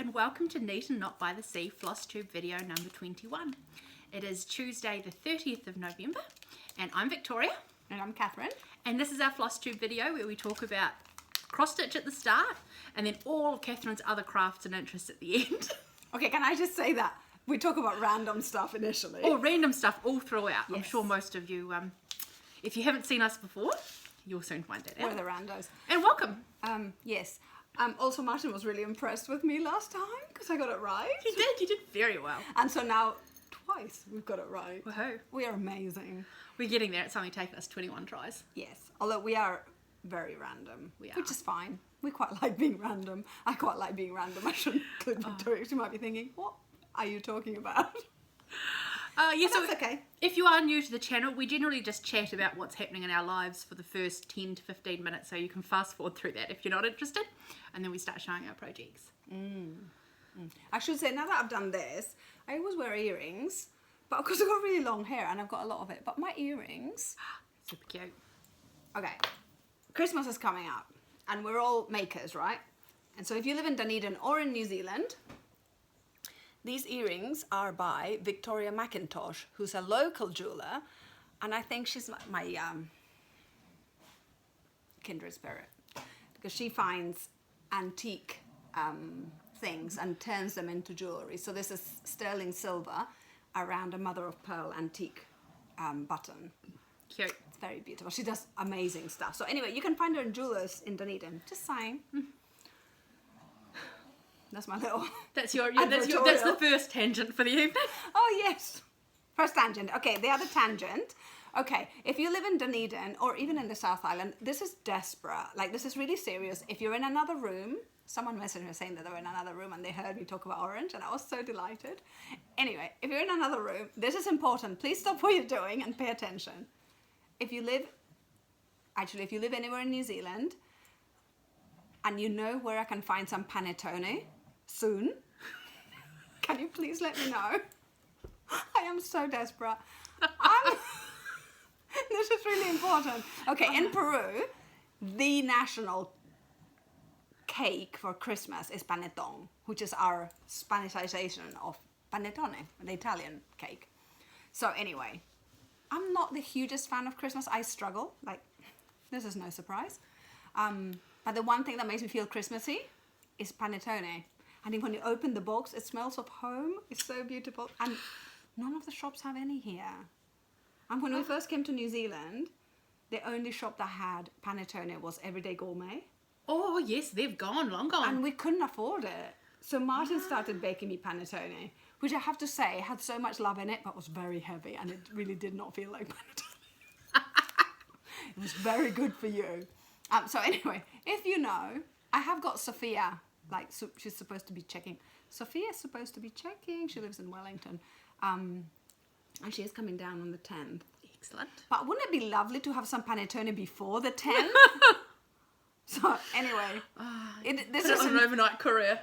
and welcome to Neat and Not by the Sea Flosstube video number 21. It is Tuesday the 30th of November and I'm Victoria. And I'm Catherine. And this is our Flosstube video where we talk about cross stitch at the start and then all of Catherine's other crafts and interests at the end. Okay, can I just say that? We talk about random stuff initially. Or random stuff all throughout. Yes. I'm sure most of you, if you haven't seen us before, you'll soon find it out. We're the randos. And welcome. Yes. Also, Martin was really impressed with me last time because I got it right. You did very well. And so now, twice, we've got it right. Woohoo. We are amazing. We're getting there. It's only taken us 21 tries. Yes. Although we are very random. We are. Which is fine. We quite like being random. I quite like being random. I shouldn't click Victoria. She might be thinking, what are you talking about? Yeah, so that's okay. If you are new to the channel, we generally just chat about what's happening in our lives for the first 10 to 15 minutes, so you can fast forward through that if you're not interested, and then we start showing our projects. I should say, now that I've done this, I always wear earrings, but because I've got really long hair and I've got a lot of it, but my earrings... Super cute. Okay, Christmas is coming up, and we're all makers, right? And so if you live in Dunedin or in New Zealand, these earrings are by Victoria McIntosh, who's a local jeweler, and I think she's my kindred spirit, because she finds antique things and turns them into jewelry. So this is sterling silver around a mother of pearl antique button. Cute. It's very beautiful. She does amazing stuff. So anyway, you can find her in jewelers in Dunedin. Just saying. That's my little. That's the first tangent for the evening. Oh yes, first tangent. Okay, the other tangent. Okay, if you live in Dunedin or even in the South Island, this is desperate. Like, this is really serious. If you're in another room, someone messaged me saying that they were in another room and they heard me talk about orange, and I was so delighted. Anyway, if you're in another room, this is important. Please stop what you're doing and pay attention. If you live anywhere in New Zealand, and you know where I can find some panettone soon, can you please let me know? I am so desperate. This is really important. Okay, in Peru, the national cake for Christmas is panettone, which is our Spanishization of panettone, the Italian cake. So anyway, I'm not the hugest fan of Christmas. I struggle. Like, this is no surprise. But the one thing that makes me feel Christmassy is panettone. I think when you open the box, it smells of home. It's so beautiful. And none of the shops have any here. And when we first came to New Zealand, the only shop that had panettone was Everyday Gourmet. Oh yes, they've gone, long gone. And we couldn't afford it. So Martin started baking me panettone, which I have to say had so much love in it, but was very heavy, and it really did not feel like panettone. It was very good for you. So anyway, if you know, I have got Sophia, like, she's supposed to be checking. Sophia's supposed to be checking. She lives in Wellington. And she is coming down on the 10th. Excellent. But wouldn't it be lovely to have some panettone before the 10th? So anyway, this is an overnight courier.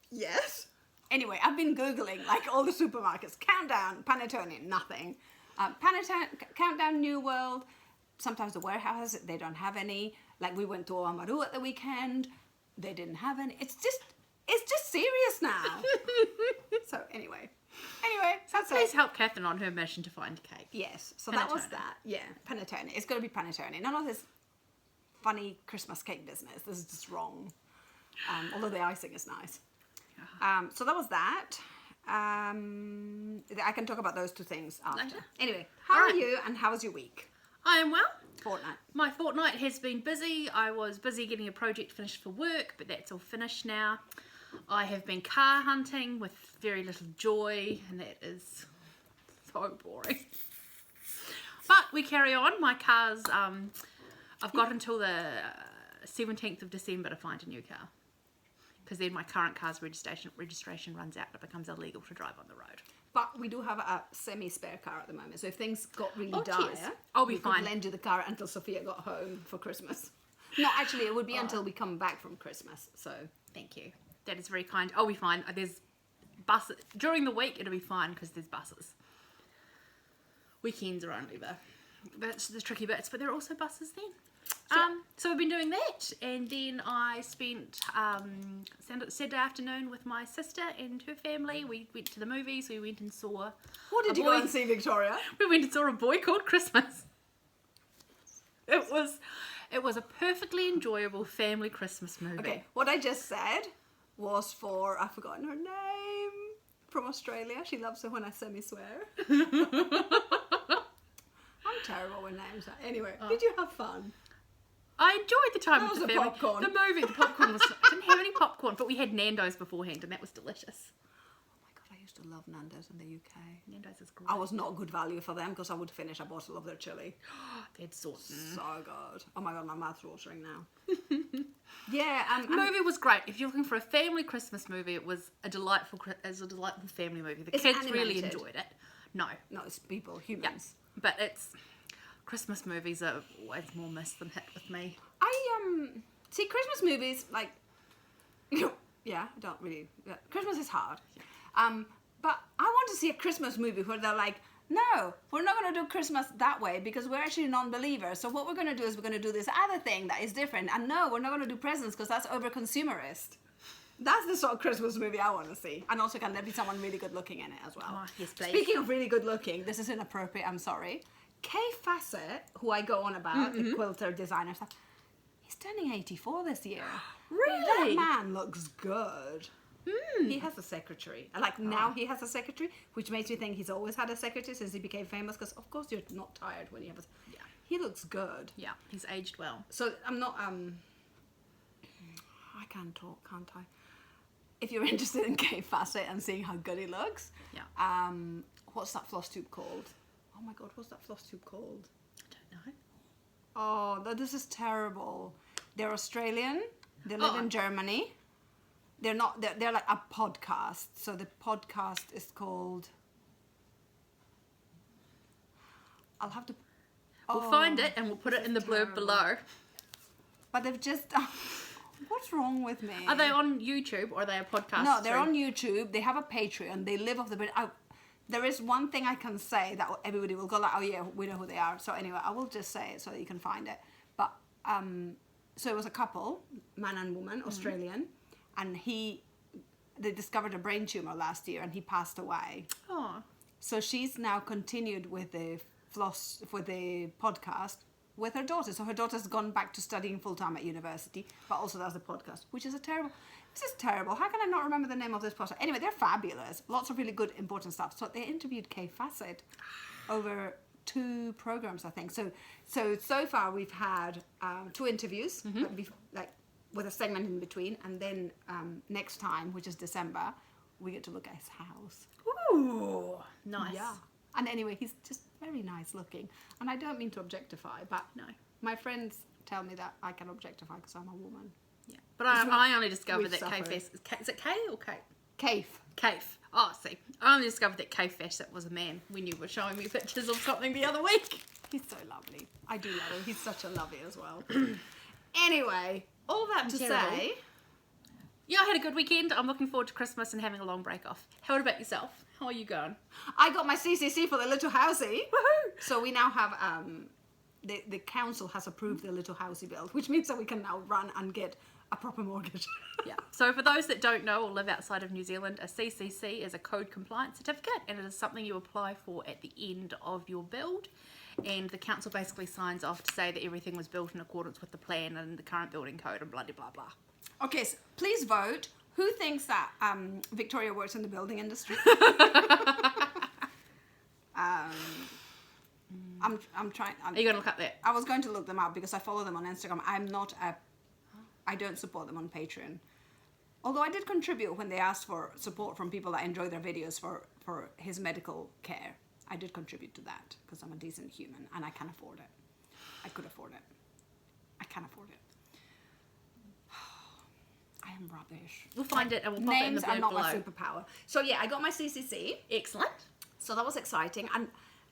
Yes. Anyway, I've been Googling, like, all the supermarkets. Countdown, panettone, nothing. Panettone, Countdown, New World. Sometimes the warehouses, they don't have any. Like, we went to Oamaru at the weekend. They didn't have any. It's just serious now. So anyway, that's Please it. help Catherine on her mission to find cake. Yes, so Panettone. that was that. Yeah, panettone. It's got to be panettone. None of this funny Christmas cake business. This is just wrong. Although the icing is nice. So that was that. I can talk about those two things after. Later. Anyway, how are you and how was your week? I am well. Fortnight. My fortnight has been busy. I was busy getting a project finished for work, but that's all finished now. I have been car hunting with very little joy, and that is so boring. But we carry on. My car's, I've got until the 17th of December to find a new car. Because then my current car's registration runs out and it becomes illegal to drive on the road. But we do have a semi-spare car at the moment, so if things got really dire, cheers. I'll be we fine. could lend you the car until Sophia got home for Christmas. No, actually, it would be until we come back from Christmas, so... Thank you. That is very kind. I'll be fine. There's buses. During the week, it'll be fine because there's buses. Weekends are only the tricky bits, but there are also buses then. So we've been doing that, and then I spent Saturday afternoon with my sister and her family. We went to the movies. We went and saw. What did you go and see, Victoria? We went and saw A Boy Called Christmas. It was a perfectly enjoyable family Christmas movie. Okay, what I just said was for, I've forgotten her name, from Australia. She loves it when I semi-swear. I'm terrible with names. Anyway, did you have fun? I enjoyed the time How with was the the family. popcorn? The movie, the popcorn was... didn't have any popcorn, but we had Nando's beforehand, and that was delicious. Oh my god, I used to love Nando's in the UK. Nando's is great. I was not good value for them because I would finish a bottle of their chili. They had sauce. So good. Oh my god, my mouth's watering now. Yeah, The movie was great. If you're looking for a family Christmas movie, it was a delightful family movie. The It's kids really animated. enjoyed it. No, no, it's people, humans. but it's... Christmas movies are always more miss than hit with me. I see Christmas movies like yeah, I don't really Christmas is hard. But I want to see a Christmas movie where they're like, no, we're not going to do Christmas that way because we're actually non-believers. So what we're going to do is we're going to do this other thing that is different. And no, we're not going to do presents because that's over-consumerist. That's the sort of Christmas movie I want to see. And also, can there be someone really good looking in it as well? Oh, yes, please. Speaking of really good looking, this is inappropriate, I'm sorry. Kaffe Fasset, who I go on about, the quilter designer stuff, he's turning 84 this year. Really? That man looks good. He has a secretary. Like now he has a secretary, which makes me think he's always had a secretary since he became famous. Because of course you're not tired when you have a. Yeah. He looks good. Yeah, he's aged well. So I'm not. I can talk, can't I? If you're interested in Kaffe Fasset and seeing how good he looks, Yeah. What's that floss tube called? Oh my god, what's that floss tube called? I don't know. Oh, this is terrible. They're Australian. They live in Germany. They're not. They're like a podcast. So the podcast is called. I'll have to. We'll find it and we'll put it in the blurb below. But they've just. What's wrong with me? Are they on YouTube or are they a podcast? No, they're on YouTube. They have a Patreon. They live off the. There is one thing I can say that everybody will go like, oh yeah, we know who they are. So anyway, I will just say it so that you can find it. But so it was a couple, man and woman, Australian, and they discovered a brain tumor last year, and he passed away. Oh. So she's now continued with the podcast with her daughter. So her daughter's gone back to studying full time at university, but also does the podcast, which is this is terrible. How can I not remember the name of this podcast? Anyway, they're fabulous. Lots of really good, important stuff. So they interviewed Kaffe Fasset over 2 programs, I think. So far we've had 2 interviews, like with a segment in between, and then next time, which is December, we get to look at his house. Ooh, nice. Yeah. And anyway, he's just very nice looking. And I don't mean to objectify, but No. my friends tell me that I can objectify because I'm a woman. Yeah. But I only discovered we've that suffered. is it K or K? Kaffe. Kaffe. Oh, see. I only discovered that Kaffe Fasset was a man when you were showing me pictures of something the other week. He's so lovely. I do love him. He's such a lovey as well. Anyway, all that to say... Yeah, I had a good weekend. I'm looking forward to Christmas and having a long break off. How about yourself? How are you going? I got my CCC for the little housey. Woohoo! So we now have... the council has approved the little housey build, which means that we can now run and get a proper mortgage. Yeah. So for those that don't know or live outside of New Zealand, a CCC is a code compliance certificate, and it is something you apply for at the end of your build. And the council basically signs off to say that everything was built in accordance with the plan and the current building code and blah, blah, blah, blah. Okay, so please vote. Who thinks that Victoria works in the building industry? I'm trying. Are you going to look up that? I was going to look them up because I follow them on Instagram. I don't support them on Patreon. Although I did contribute when they asked for support from people that enjoy their videos for his medical care. I did contribute to that because I'm a decent human and I can afford it. I could afford it. I can afford it. I am rubbish. We'll find it and we'll pop it in the Names are blurb not below. my superpower. So yeah, I got my CCC. Excellent. So that was exciting, and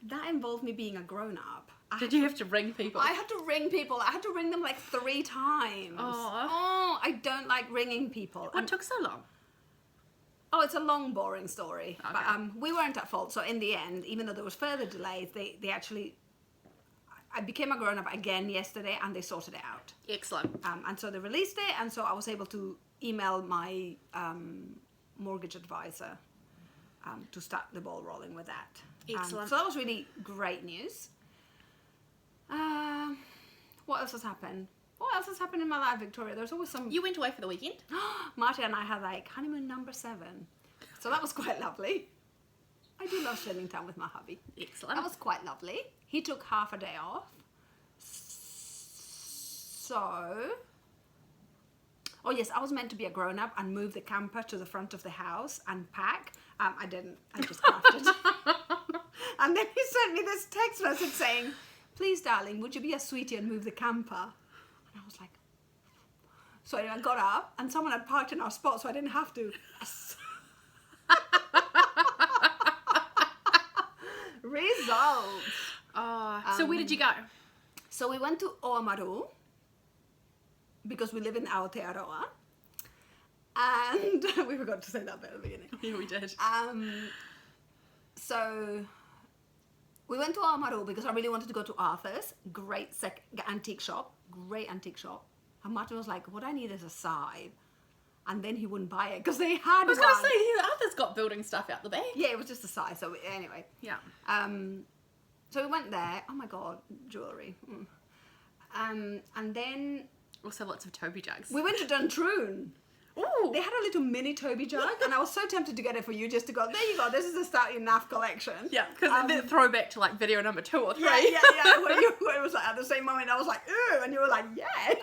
that involved me being a grown-up. Did you have to ring people? I had to ring people. I had to ring them like 3 times. Aw. Oh, I don't like ringing people. What took so long? Oh, it's a long, boring story. Okay. But we weren't at fault. So in the end, even though there was further delays, they actually... I became a grown-up again yesterday, and they sorted it out. Excellent. And so they released it, and so I was able to email my mortgage advisor to start the ball rolling with that. Excellent. So that was really great news. What else has happened? What else has happened in my life, Victoria? There's always some... You went away for the weekend? Marty and I had like honeymoon number 7. So that was quite lovely. I do love spending time with my hubby. Excellent. That was quite lovely. He took half a day off. So... Oh yes, I was meant to be a grown-up and move the camper to the front of the house and pack. I didn't. I just crafted. And then he sent me this text message saying, "Please, darling, would you be a sweetie and move the camper?" And I was like... So anyway, I got up and someone had parked in our spot, so I didn't have to. Results. So where did you go? So we went to Oamaru because we live in Aotearoa, and we forgot to say that bit at the beginning. Yeah, we did. So we went to Oamaru because I really wanted to go to Arthur's, great antique shop, and Martin was like, "What I need is a scythe," and then he wouldn't buy it because they had I was going to say, Arthur's got building stuff out the back. Yeah, it was just a scythe. So anyway, Yeah. so we went there. Oh my god, jewelry. And then Also lots of Toby jugs. we went to Duntroon. Ooh. They had a little mini Toby jug, and I was so tempted to get it for you just to go, there you go, this is the start of your NAF collection. Yeah, because the throwback to like video number 2 or 3. Yeah. When it was like at the same moment, I was like, ooh, and you were like, yeah.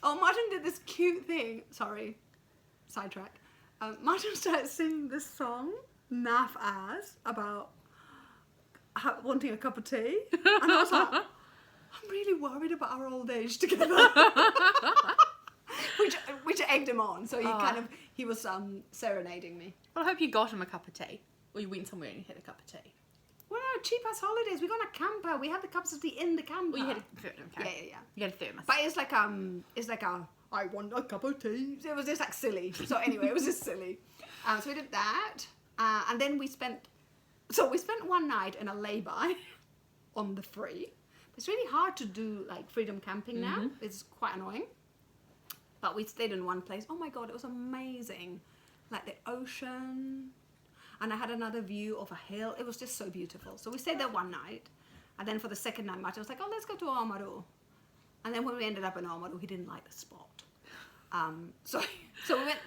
Martin did this cute thing. Sorry, sidetrack. Martin started singing this song, NAF As, about wanting a cup of tea, and I was like, I'm really worried about our old age together. which egged him on, so he was serenading me. Well, I hope you got him a cup of tea. Or you went somewhere and you had a cup of tea. Well, no, cheap ass holidays. We got a camper. We had the cups of tea in the camper. Well, you had a Yeah. You had a thermos. But it's like I want a cup of tea. It was just like silly. So anyway, it was just silly. So we did that, and then we spent one night in a lay-by on the free. It's really hard to do like freedom camping now. Mm-hmm. It's quite annoying. But we stayed in one place. Oh my god, it was amazing. Like the ocean. And I had another view of a hill. It was just so beautiful. So we stayed there one night. And then for the second night, Martin was like, oh, let's go to Oamaru. And then when we ended up in Oamaru, he didn't like the spot. So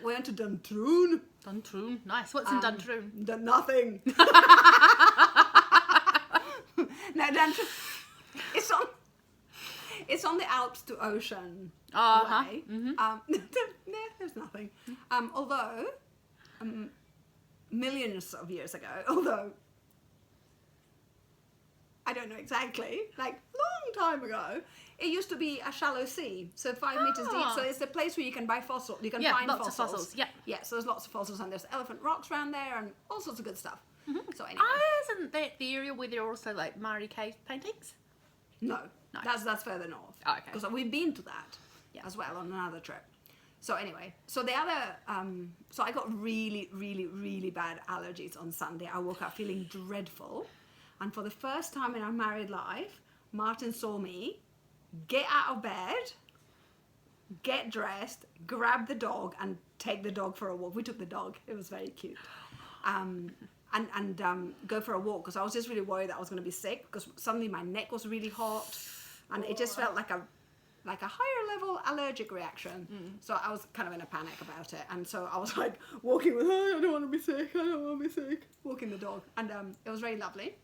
we went to Duntroon. Duntroon. Nice. What's in Duntroon? Nothing. No, Duntroon. It's on the Alps to ocean way. Mm-hmm. There's nothing. Although millions of years ago, although I don't know exactly, like long time ago, it used to be a shallow sea, so 5 meters deep. So it's a place where you can buy fossils. You can find lots fossils. of fossils. Yeah. Yeah. So there's lots of fossils, and there's elephant rocks around there, and all sorts of good stuff. Mm-hmm. So anyway, Isn't that the area where there are also like Maori cave paintings? No. No. That's further north. Oh, okay. Because we've been to that as well on another trip. So anyway, so the other, so I got really, really, really bad allergies on Sunday. I woke up feeling dreadful. And for the first time in our married life, Martin saw me get out of bed, get dressed, grab the dog, and take the dog for a walk. We took the dog. It was very cute. And go for a walk, because I was just really worried that I was going to be sick, because suddenly my neck was really hot, and it just felt like a higher level allergic reaction. So I was kind of in a panic about it, and so I was like walking with, oh, I don't want to be sick, walking the dog, and it was very lovely.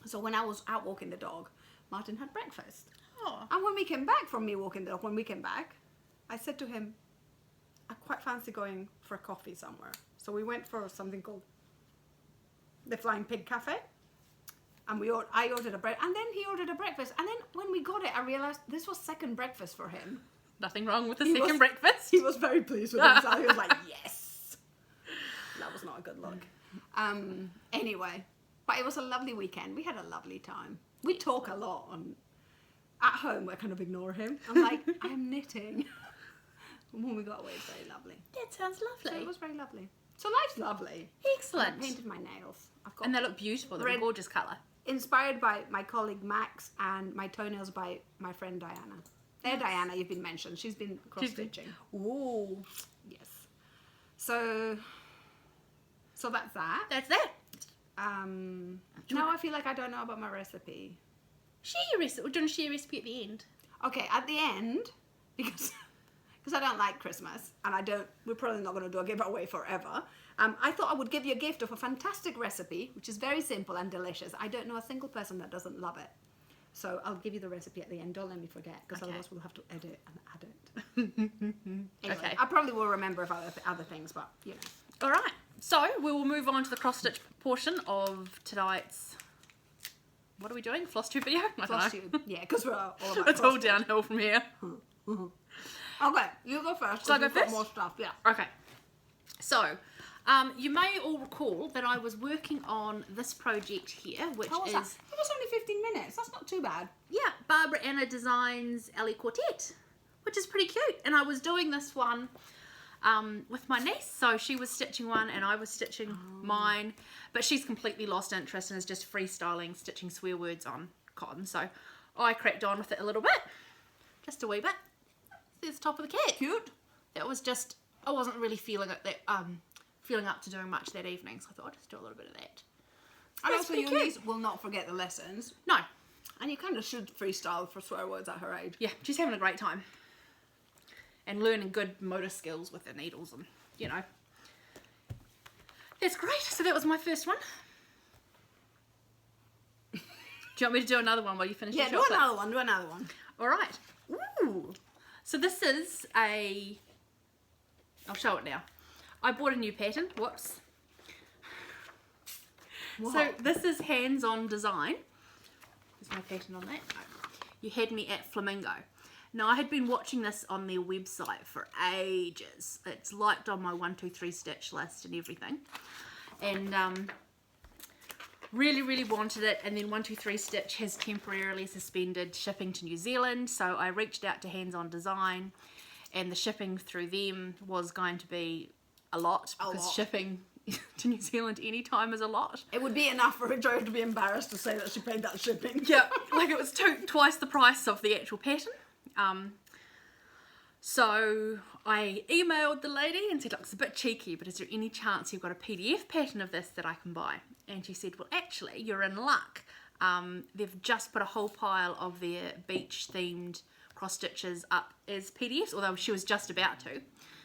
So when I was out walking the dog, Martin had breakfast. And when we came back from me walking the dog, I said to him, I quite fancy going for a coffee somewhere. So we went for something called the Flying Pig Cafe, and I ordered a bread, and then he ordered a breakfast, and then when we got it, I realized this was second breakfast for him. Nothing wrong with the second breakfast. He was very pleased with himself. He was like, yes. That was not a good look. Anyway, but it was a lovely weekend. We had a lovely time. We talk a lot. At home, I kind of ignore him. I'm like, I'm knitting. When we got away, it's very lovely. That sounds lovely. So it was very lovely. So life's lovely. Excellent. I painted my nails. And they look beautiful. They're a gorgeous colour. inspired by my colleague Max, and my toenails by my friend Diana. Diana, you've been mentioned. She's been cross-stitching. Ooh. Yes. So that's that. That's that. Now I feel like I don't know about my recipe. Share your recipe. We're doing a share recipe at the end. Okay, at the end, because I don't like Christmas, and we're probably not going to do a giveaway forever. I thought I would give you a gift of a fantastic recipe, which is very simple and delicious. I don't know a single person that doesn't love it. So I'll give you the recipe at the end. Don't let me forget, because otherwise we'll have to edit and add it. Anyway, Okay. I probably will remember of other things, but you know. All right. So we will move on to the cross-stitch portion of tonight's... What are we doing? Flosstube video? I don't know. Flosstube. Yeah, because we're all about It's all Flosstube. downhill from here. Okay, you go first. Shall I go you've got first? More stuff, yeah. Okay. So, you may all recall that I was working on this project here, which How was is... that? It was only 15 minutes. That's not too bad. Yeah, Barbara Anna Designs Ellie Quartet, which is pretty cute. And I was doing this one with my niece. So she was stitching one and I was stitching mine. But she's completely lost interest and is just freestyling, stitching swear words on cotton. So I cracked on with it a little bit. Just a wee bit. There's the top of the cat. Cute. That was just... I wasn't really feeling it feeling up to doing much that evening. So I thought I'd just do a little bit of that. And That's also pretty your cute. niece will not forget the lessons. No. And you kind of should freestyle for swear words at her age. Yeah, she's having a great time. And learning good motor skills with the needles and, you know. That's great. So that was my first one. Do you want me to do another one while you finish Yeah, your chocolate? do another one. All right. Ooh. So this is a... I'll show it now. I bought a new pattern. Whoops. What? So this is hands-on design. There's my pattern on that. No. You had me at Flamingo. Now I had been watching this on their website for ages. It's liked on my 123 stitch list and everything. And really wanted it. And then 123 stitch has temporarily suspended shipping to New Zealand. So I reached out to Hands-On Design, and the shipping through them was going to be a lot, because shipping to New Zealand anytime is a lot. It would be enough for Joe to be embarrassed to say that she paid that shipping. Yeah, like it was twice the price of the actual pattern. So I emailed the lady and said, look, it's a bit cheeky, but is there any chance you've got a PDF pattern of this that I can buy? And she said, well, actually, you're in luck. They've just put a whole pile of their beach themed cross stitches up as PDFs, although she was just about to.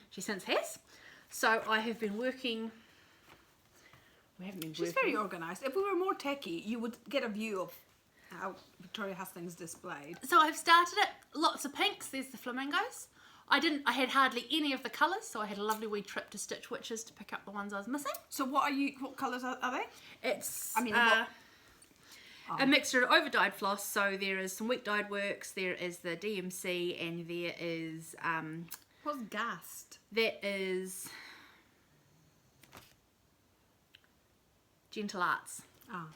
She since has. So I have been working. We haven't been She's working. very organised. If we were more techie, you would get a view of how Victoria has things displayed. So I've started it. Lots of pinks. There's the flamingos. I had hardly any of the colours, so I had a lovely wee trip to Stitch Witches to pick up the ones I was missing. So what colours are they? It's I mean, a mixture of over-dyed floss, so there is some wet dyed works, there is the DMC, and there is what's Gast? that is Gentle Arts Ah.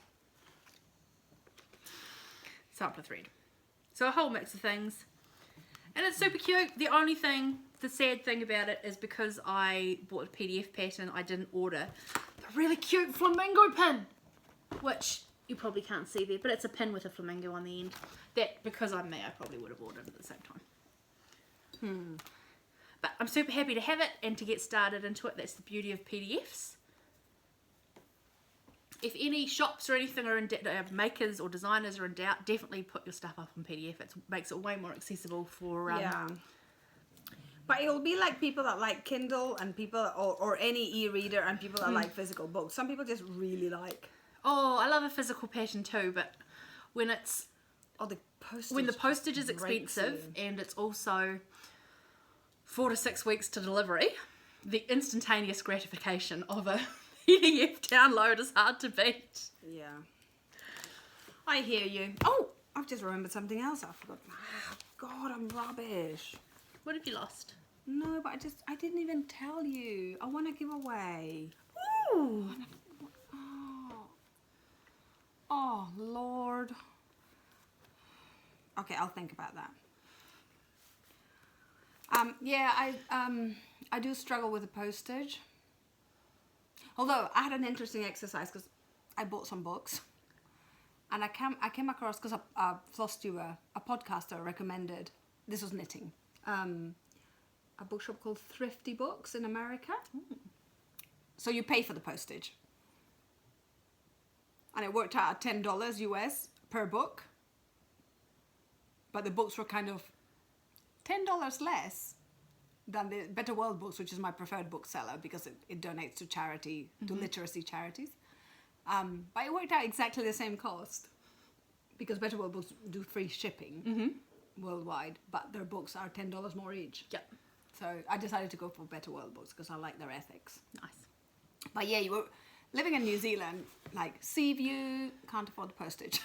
sampler thread. So a whole mix of things. And it's super cute. The sad thing about it is because I bought a PDF pattern, I didn't order the really cute flamingo pin, which you probably can't see there, but it's a pin with a flamingo on the end. That, because I'm me, I probably would have ordered at the same time. But I'm super happy to have it and to get started into it. That's the beauty of PDFs. If any shops or anything are in makers or designers are in doubt, definitely put your stuff up on PDF. It makes it way more accessible for... yeah. But it'll be like people that like Kindle and people or any e-reader and people that like physical books. Some people just really like... Oh, I love a physical pattern too, but when it's... Oh, the postage. When the postage is breaks expensive you. and it's also 4 to 6 weeks to delivery, the instantaneous gratification of a PDF download is hard to beat. Yeah. I hear you. Oh, I've just remembered something else I forgot. God, I'm rubbish. What have you lost? No, but I didn't even tell you. I want to give away. Ooh. Oh, Lord. Okay, I'll think about that. Yeah, I do struggle with the postage. Although I had an interesting exercise because I bought some books And I came across, because a Flosstube, a podcaster recommended, this was knitting, a bookshop called Thrifty Books in America. So you pay for the postage. And it worked out at $10 US per book. But the books were kind of $10 less than the Better World books, which is my preferred bookseller because it donates to charity, to literacy charities. But it worked out exactly the same cost because Better World books do free shipping worldwide, but their books are $10 more each. Yep. So I decided to go for Better World books because I like their ethics. Nice. But yeah, you were living in New Zealand, like sea view, can't afford the postage.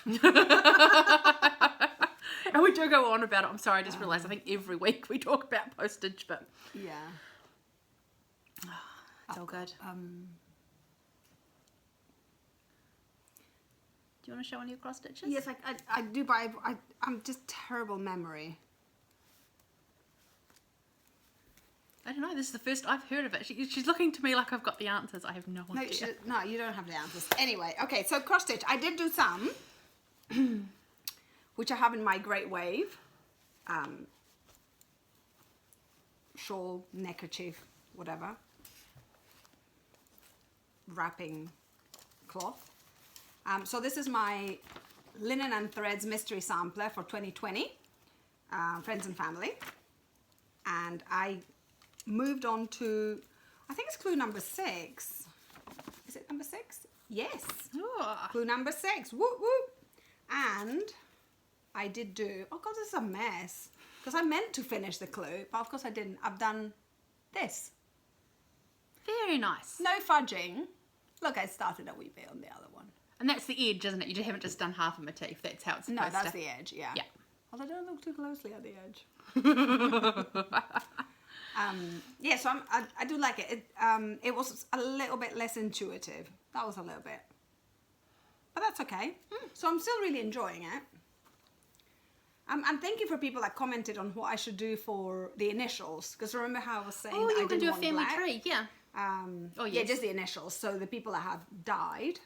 And we do go on about it. I'm sorry, I just realised I think every week we talk about postage, but Yeah. it's all good. Do you want to show one of your cross stitches? Yes, I do, but I'm just terrible memory. I don't know. This is the first I've heard of it. She's looking to me like I've got the answers. I have no No, idea. no, you don't have the answers. Anyway, okay, so cross stitch. I did do some, which I have in my Great Wave. Shawl, neckerchief, whatever. Wrapping cloth. So this is my Linen and Threads Mystery Sampler for 2020. Friends and family. And I moved on to, I think it's clue number 6. Is it number 6? Yes. Oh. Clue number 6. Whoop whoop. And I did do, oh god, this is a mess. Because I meant to finish the clue, but of course I didn't. I've done this. Very nice. No fudging. Look, I started a wee bit on the other one. And that's the edge, isn't it? You haven't just done half a motif. That's how it's supposed No, that's to. the edge, yeah. Yeah. Although don't look too closely at the edge. Yeah, so I do like it. It was a little bit less intuitive. That was a little bit. But that's okay. So I'm still really enjoying it. And thank you for people that commented on what I should do for the initials. Because remember how I was saying Oh, that you I can didn't do a want family black? tree, yeah. Oh, yeah, just the initials. So the people that have died.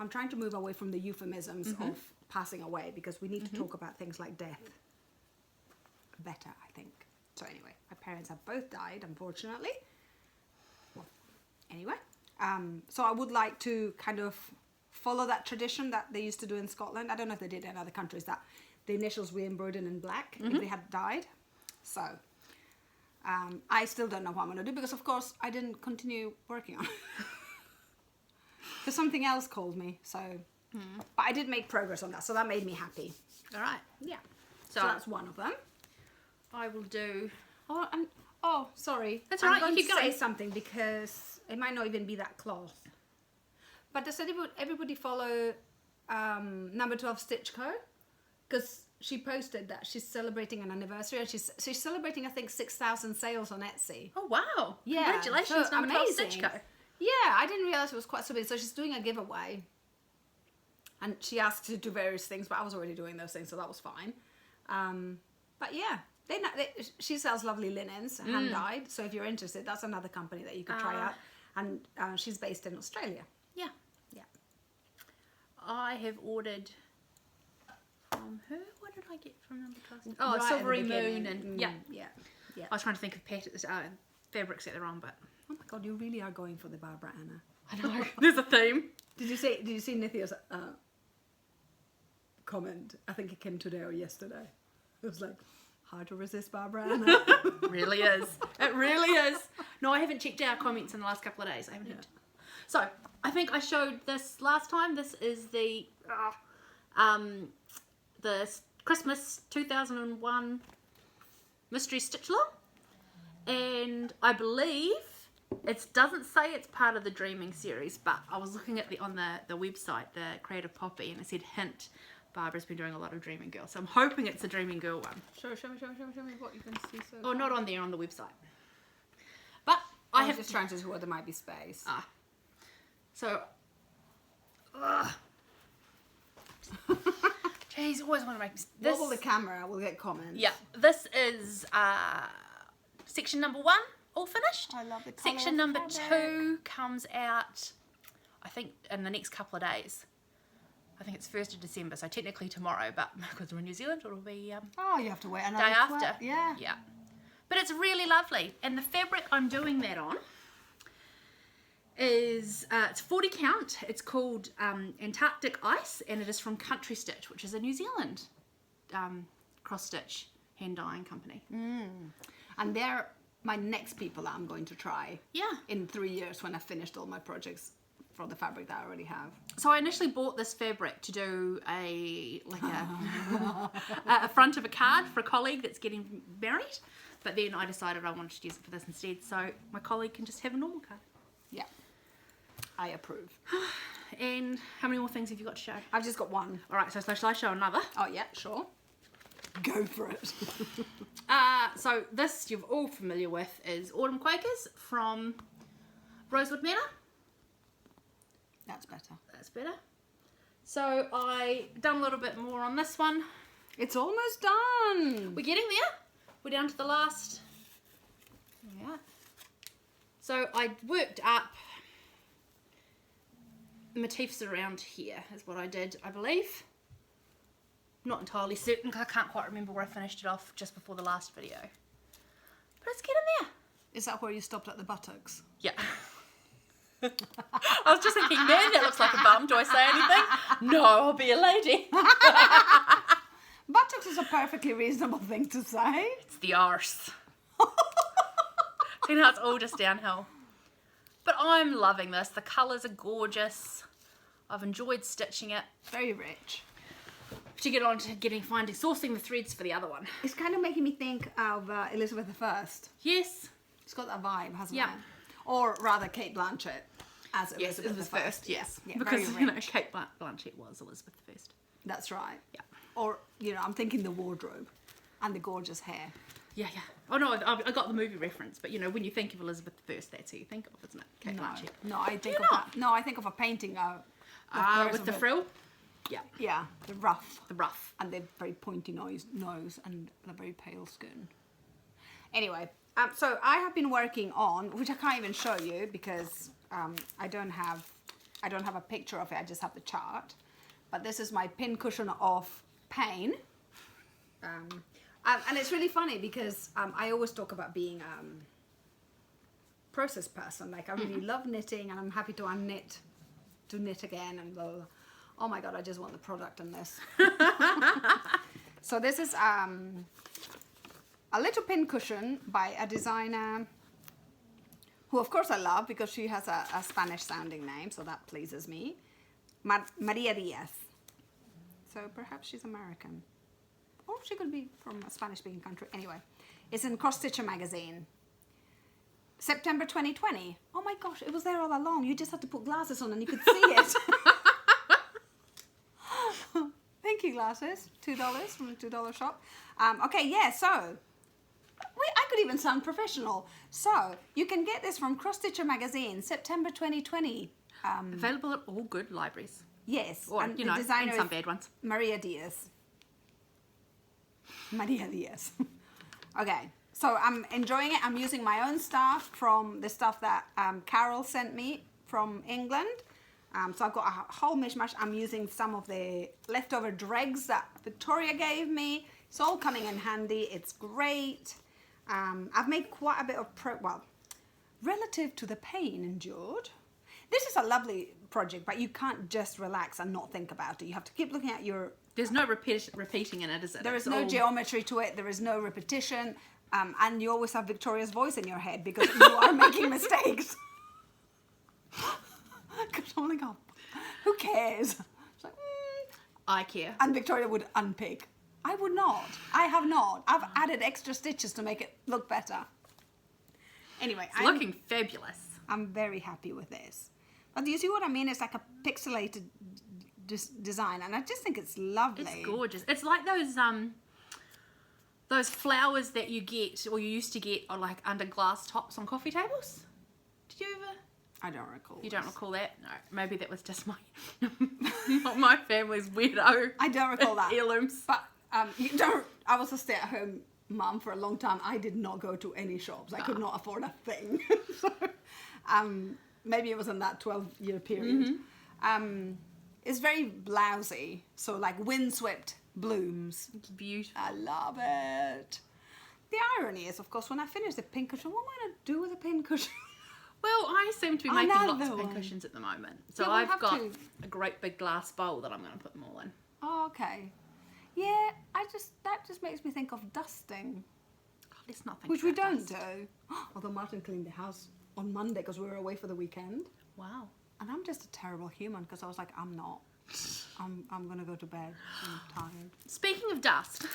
I'm trying to move away from the euphemisms of passing away because we need to talk about things like death better, I think. So anyway, my parents have both died, unfortunately. Well, anyway, so I would like to kind of follow that tradition that they used to do in Scotland. I don't know if they did in other countries, that the initials were embroidered in black if they had died. So I still don't know what I'm going to do because, of course, I didn't continue working on it. Because something else called me, so... But I did make progress on that, so that made me happy. All right. Yeah. So So that's one of them. I will do... Oh, sorry. That's all right, I'm you going keep to say going. something because it might not even be that cloth. But does everybody follow number 12 Stitch Co? Because she posted that she's celebrating an anniversary and she's celebrating, I think, 6,000 sales on Etsy. Oh, wow. Yeah, Congratulations, so number 12 amazing. Stitch Co. Yeah, I didn't realize it was quite so big. So she's doing a giveaway. And she asked to do various things, but I was already doing those things, so that was fine. But yeah, she sells lovely linens, hand-dyed. So if you're interested, that's another company that you could try out. And she's based in Australia. Yeah. Yeah. I have ordered from her. What did I get from number 12? Right Oh, at the Silvery Moon beginning. and yeah. Yeah. I was trying to think of fabrics that they're on, but Oh my god, you really are going for the Barbara Anna. I know there's a theme. Did you see Nithia's comment? I think it came today or yesterday. It was like, hard to resist Barbara Anna. It really is. It really is. No, I haven't checked our comments in the last couple of days. I haven't heard. So I think I showed this last time. This is the Christmas 2001 Mystery Stitch Along, and I believe it doesn't say it's part of the Dreaming series, but I was looking at on the website, the Creative Poppy, and it said hint. Barbara's been doing a lot of Dreaming Girl, so I'm hoping it's a Dreaming Girl one. Show me what you can see. Oh, not on there, on the website. But I have just trying to see where there might be space. So, jeez, always want to make this. Wobble the camera, we'll get comments. Yeah, this is section number 1, all finished. I love the colour Section of number fabric. 2 comes out, I think, in the next couple of days. I think it's 1st of December, so technically tomorrow, but because we're in New Zealand, it'll be Oh, you have to wait another day after. Yeah. Yeah. But it's really lovely. And the fabric I'm doing that on is, it's 40 count. It's called Antarctic Ice, and it is from Country Stitch, which is a New Zealand cross-stitch hand dyeing company. And they're my next people that I'm going to try. Yeah. In 3 years when I've finished all my projects for the fabric that I already have. So I initially bought this fabric to do a front of a card for a colleague that's getting married, but then I decided I wanted to use it for this instead, so my colleague can just have a normal card. Yeah, I approve. And how many more things have you got to show? I've just got one. All right, so shall I show another? Oh yeah, sure. Go for it. So this you're all familiar with is Autumn Quakers from Rosewood Manor. That's better. That's better. So I done a little bit more on this one. It's almost done. We're getting there. We're down to the last. Yeah. So I worked up motifs around here is what I did, I believe. Not entirely certain because I can't quite remember where I finished it off just before the last video. But it's getting there. Is that where you stopped at the buttocks? Yeah. I was just thinking, man, that looks like a bum. Do I say anything? No, I'll be a lady. Buttocks is a perfectly reasonable thing to say. It's the arse. See, now it's all just downhill. But I'm loving this. The colours are gorgeous. I've enjoyed stitching it. Very rich. To get on to sourcing the threads for the other one. It's kind of making me think of Elizabeth I. Yes. It's got that vibe, hasn't Yeah. it? Or rather Kate Blanchett as Elizabeth I. Yes. Yeah, Because, very you know, rich. Kate Blanchett was Elizabeth I. That's right. Yeah. Or, you know, I'm thinking the wardrobe and the gorgeous hair. Yeah, yeah. Oh, no, I got the movie reference, but, you know, when you think of Elizabeth I, that's who you think of, isn't it? Kate Blanchett. No, I think you of not? that. No, I think of a painting With the frill? Yeah. Yeah, the ruff. The ruff. And the very pointy nose and the very pale skin. Anyway, so I have been working on, which I can't even show you because I don't have a picture of it. I just have the chart. But this is my pin cushion of pain. And it's really funny because I always talk about being process person. Like I really love knitting and I'm happy to unknit, to knit again and blah, blah, blah. Oh my God, I just want the product in this. So this is a little pin cushion by a designer who of course I love because she has a Spanish sounding name, so that pleases me. Maria Diaz. So perhaps she's American. Or she could be from a Spanish speaking country. Anyway, it's in Cross Stitcher magazine. September 2020. Oh my gosh, it was there all along. You just had to put glasses on and you could see it. Thank you, glasses. $2 from a $2 shop. Okay, yeah, so I could even sound professional. So you can get this from Cross Stitcher magazine, September 2020. Available at all good libraries. Yes, Or, and you the know, designer and some is bad ones. Maria Diaz. Maria Diaz. Okay, so I'm enjoying it. I'm using my own stuff from the stuff that Carol sent me from England. So I've got a whole mishmash. I'm using some of the leftover dregs that Victoria gave me. It's all coming in handy. It's great. I've made quite a bit of relative to the pain endured. This is a lovely project, but you can't just relax and not think about it. You have to keep looking at your... There's no repeating in it, is it? There is no geometry to it. There is no repetition. And you always have Victoria's voice in your head because you are making mistakes. Because I'm like, oh, who cares? It's like, I care. And Victoria would unpick. I would not. I have not. I've added extra stitches to make it look better. Anyway, It's looking fabulous. I'm very happy with this. But do you see what I mean? It's like a pixelated design, and I just think it's lovely. It's gorgeous. It's like those flowers that you get, or you used to get, are like under glass tops on coffee tables. Did you ever? I don't recall. You don't recall that? No, maybe that was just my family's weirdo. I don't recall that. Heirlooms. But you don't. I was a stay-at-home mum for a long time. I did not go to any shops. I could not afford a thing. So, maybe it was in that 12-year period. It's very blousy, so like windswept blooms. It's beautiful. I love it. The irony is, of course, when I finish the pincushion, what am I going to do with a pincushion? Well, I seem to be making lots Another of one. pincushions at the moment. So Yeah, we'll I've have got to. a great big glass bowl that I'm going to put them all in. Oh, okay. Yeah, that just makes me think of dusting, Oh, let's not think which we about don't dust. do. Although Martin cleaned the house on Monday because we were away for the weekend. Wow. And I'm just a terrible human because I was like, I'm not. I'm going to go to bed. I'm tired. Speaking of dust,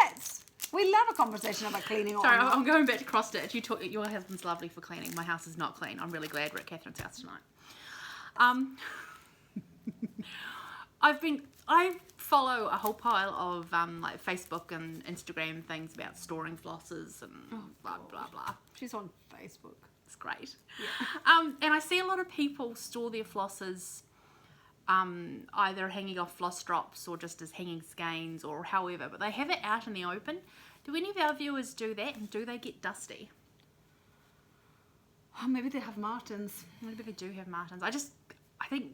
Let's. We love a conversation about cleaning. sorry, or not. I'm going back to cross stitch. Your husband's lovely for cleaning. My house is not clean. I'm really glad we're at Catherine's house tonight. I follow a whole pile of like Facebook and Instagram things about storing flosses and blah blah blah. She's on Facebook. It's great. And I see a lot of people store their flosses either hanging off floss drops or just as hanging skeins or however, but they have it out in the open. Do any of our viewers do that, and do they get dusty? Oh, maybe they have Martins. Maybe they do have Martins. I think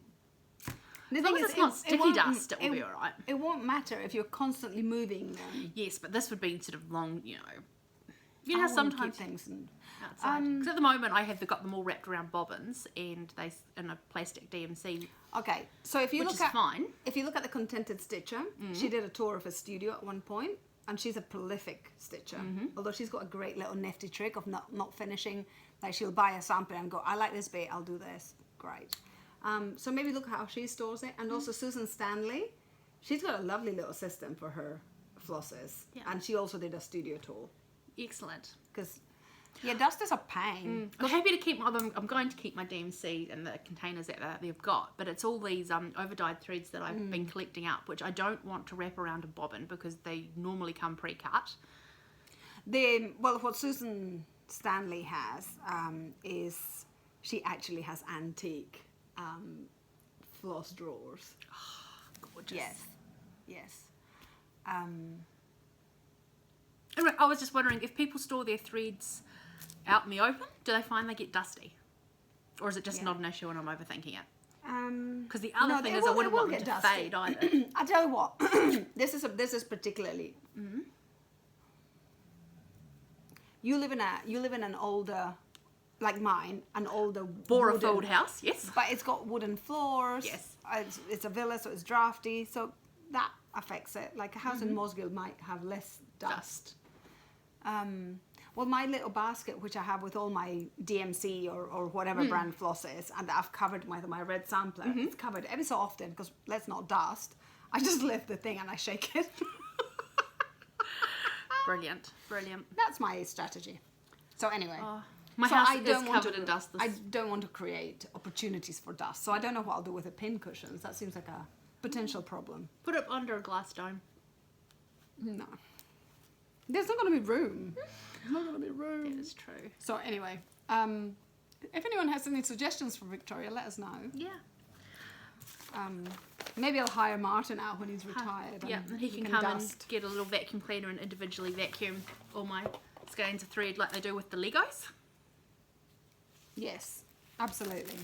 The as long thing as is, it's not sticky won't- dust, it will be alright. It won't matter if you're constantly moving them. Yes, but this would be sort of long, you know. You I know how wanna keep sometimes things in. outside. Because at the moment I have got them all wrapped around bobbins and they in a plastic DMC, Okay, so if you which look is at fine. if you look at the Contented Stitcher, she did a tour of a studio at one point, and she's a prolific stitcher. Although she's got a great little nifty trick of not finishing. Like she'll buy a sample and go, I like this bit, I'll do this. Great. So maybe look at how she stores it. And also Susan Stanley, she's got a lovely little system for her flosses. Yeah. And she also did a studio tour. Excellent. Because, yeah, dust is a pain. I'm happy to keep. I'm going to keep my DMC and the containers that they've got, but it's all these over-dyed threads that I've been collecting up, which I don't want to wrap around a bobbin because they normally come pre-cut. What Susan Stanley has is she actually has antique floss drawers. Gorgeous. Yes. Anyway, I was just wondering if people store their threads out in the open, do they find they get dusty, or is it just Yeah. not an issue and I'm overthinking it? Because Because the other thing is I wouldn't want them to fade either. I tell you what, this is particularly. You live in an older, like mine, an older Bore-filled wooden house, yes. but it's got wooden floors. Yes. It's a villa, so it's drafty, so that affects it. Like a house in Mosgiel might have less dust. Well, my little basket, which I have with all my DMC or whatever brand floss is, and I've covered with my red sampler, it's covered every so often, because let's not dust. I just lift the thing and I shake it. Brilliant, brilliant. That's my strategy. So anyway. My So house I is don't want covered in dust. I don't want to create opportunities for dust. So I don't know what I'll do with the pin cushions. That seems like a potential problem. Put it under a glass dome. No. There's not going to be room. There's not going to be room. That is true. So anyway, if anyone has any suggestions for Victoria, let us know. Yeah. Maybe I'll hire Martin out when he's retired. Yeah, and he can come and get a little vacuum cleaner and individually vacuum all my skeins of thread like they do with the Legos. Yes, absolutely.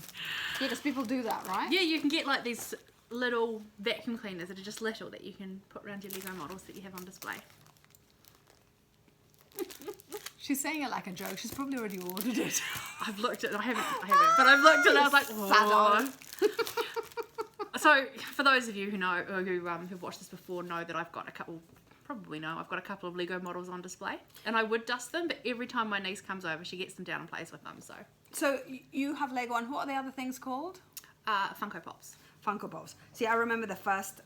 Yeah, because people do that, right? Yeah, you can get like these little vacuum cleaners that are just little that you can put around your Lego models that you have on display. She's saying it like a joke. She's probably already ordered it. I've looked at it, I haven't, but I've looked at it and I was like, oh. So, for those of you who know, or who've watched this before, know that I've got a couple of Lego models on display, and I would dust them, but every time my niece comes over, she gets them down and plays with them, so. So you have Lego, and what are the other things called? Funko Pops. Funko Pops. See, I remember the first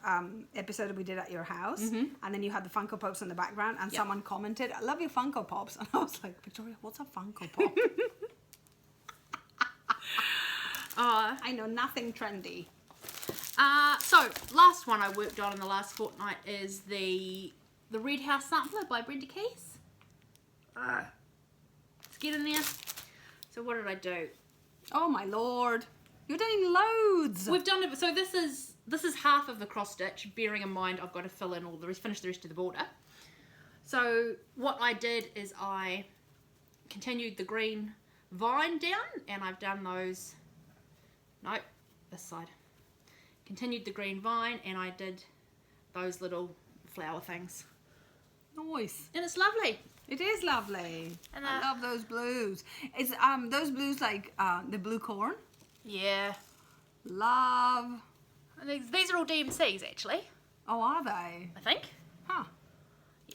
episode we did at your house, and then you had the Funko Pops in the background, and someone commented, I love your Funko Pops. And I was like, Victoria, what's a Funko Pop? I know nothing trendy. So, last one I worked on in the last fortnight is the Red House Sampler by Brenda Keys. Let's get in there. So what did I do? Oh my lord. You're doing loads. We've done it. So this is half of the cross stitch, bearing in mind I've got to fill in all the rest, finish the rest of the border. So what I did is I continued the green vine down, and I've done those. Nope, this side. continued the green vine, and I did those little flower things. Nice. And it's lovely. It is lovely. And I love those blues. Is those blues like the blue corn? Yeah. Love. These are all DMCs actually, Oh, are they? I think. Huh.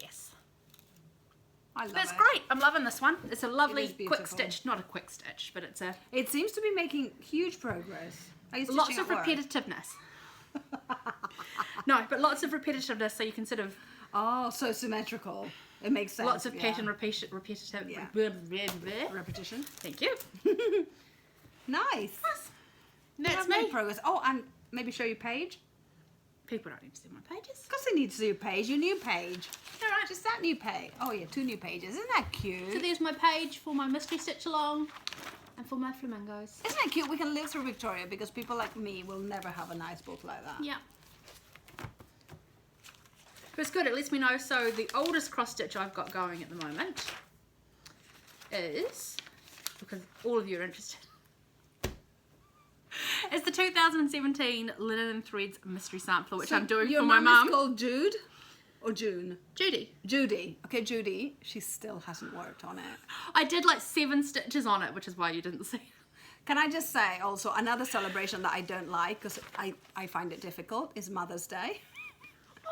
Yes. I love But it's it. great. I'm loving this one. It's a lovely It is quick beautiful. stitch. Not a quick stitch, but it's a It seems to be making huge progress. Are you lots stitching of at work? repetitiveness. No, but lots of repetitiveness, so you can sort of Oh, so symmetrical. It makes sense. lots of yeah. pattern repetitive. Yeah. Repetition. Thank you. Nice. That's I've made me. progress. Oh, and maybe show your page. People don't need to see my pages. Of course, they need to see your page. Your new page. All right. Just that new page. Oh yeah, 2 new pages. Isn't that So cute? there's my page for my mystery stitch along, and for my flamingos. Isn't that cute? We can live through Victoria because people like me will never have a nice book like that. Yeah. But it's good. It lets me know. So the oldest cross stitch I've got going at the moment is, because all of you are interested, it's the 2017 Linen and Threads Mystery Sampler, which So I'm doing your for my mum mum. is called Jude or June? Judy. Judy. Okay, Judy. She still hasn't worked on it. I did like 7 stitches on it, which is why you didn't see. Can I just say also another celebration that I don't like because I find it difficult is Mother's Day.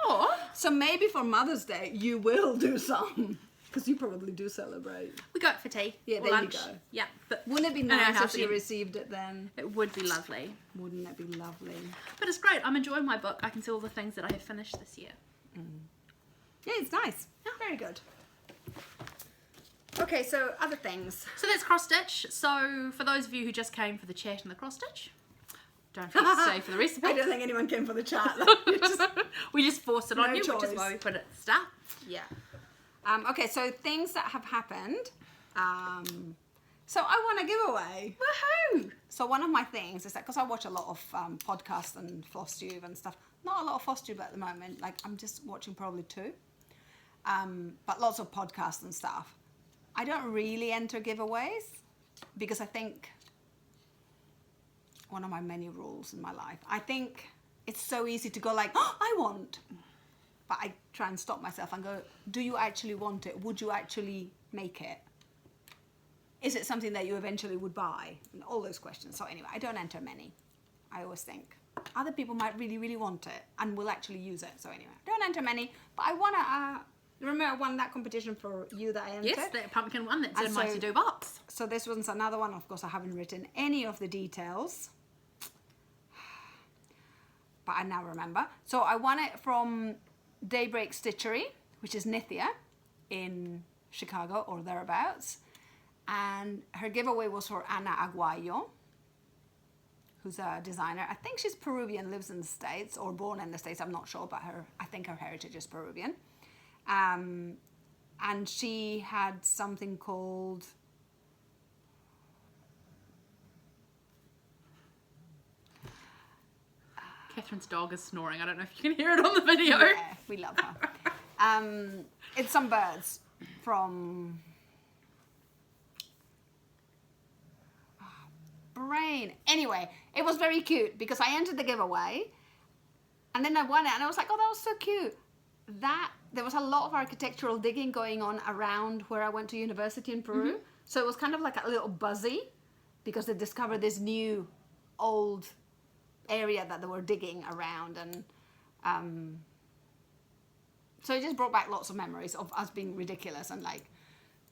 Oh, So maybe for Mother's Day you will do some because you probably do celebrate. we go out for tea. Yeah, or there you lunch. go. Yeah, but Wouldn't it be in our nice house if you again. received it then? It would be lovely. Wouldn't it be lovely? But it's great. I'm enjoying my book. I can see all the things that I have finished this year. Yeah, it's nice. Very good. Okay, so other things. So that's cross stitch. So for those of you who just came for the chat and the cross stitch, don't forget to stay for the recipe. I don't think anyone came for the chat. We just force it on No you, which choice. is why we put it at the start. Yeah. Okay, so things that have happened. So I won a giveaway. Woohoo! So one of my things is that because I watch a lot of podcasts and Flosstube and stuff. Not a lot of Flosstube at the moment. Like I'm just watching probably 2. But lots of podcasts and stuff. I don't really enter giveaways because I think one of my many rules in my life. I think it's so easy to go like, oh, I want. But I try and stop myself and go, do you actually want it? Would you actually make it? Is it something that you eventually would buy? And all those questions. So anyway, I don't enter many. I always think other people might really, really want it and will actually use it. So anyway, I don't enter many. But I want to, remember I won that competition for you that I entered? Yes, that pumpkin one that's And in my so- to-do box. So this one's another one. Of course, I haven't written any of the details. But I now remember. So I won it from Daybreak Stitchery, which is Nithya in Chicago or thereabouts. And her giveaway was for Ana Aguayo, who's a designer. I think she's Peruvian, lives in the States, or born in the States. I'm not sure, but I think her heritage is Peruvian. And she had something called... Catherine's dog is snoring. I don't know if you can hear it on the video. Yeah, we love her. It's some birds from... brain. Anyway, it was very cute because I entered the giveaway and then I won it and I was like, oh, that was so cute. There was a lot of architectural digging going on around where I went to university in Peru. So it was kind of like a little buzzy because they discovered this new old area that they were digging around, and so it just brought back lots of memories of us being ridiculous and like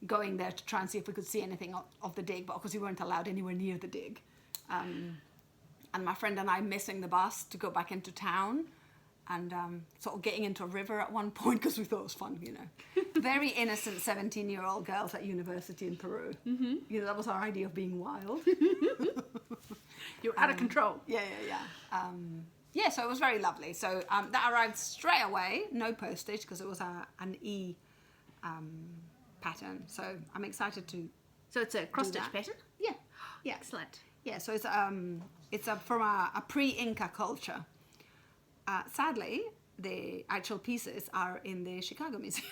going there to try and see if we could see anything of the dig, but of course we weren't allowed anywhere near the dig, and my friend and I missing the bus to go back into town and sort of getting into a river at one point because we thought it was fun, you know. Very innocent 17-year-old girls at university in Peru. You know, that was our idea of being wild. You're out of control. Yeah. Yeah, so it was very lovely. So that arrived straight away, no postage, because it was an E pattern. So I'm excited to... So it's a cross-stitch that. pattern? Yeah. Excellent. Yeah, so it's from a pre-Inca culture. Sadly, the actual pieces are in the Chicago Museum.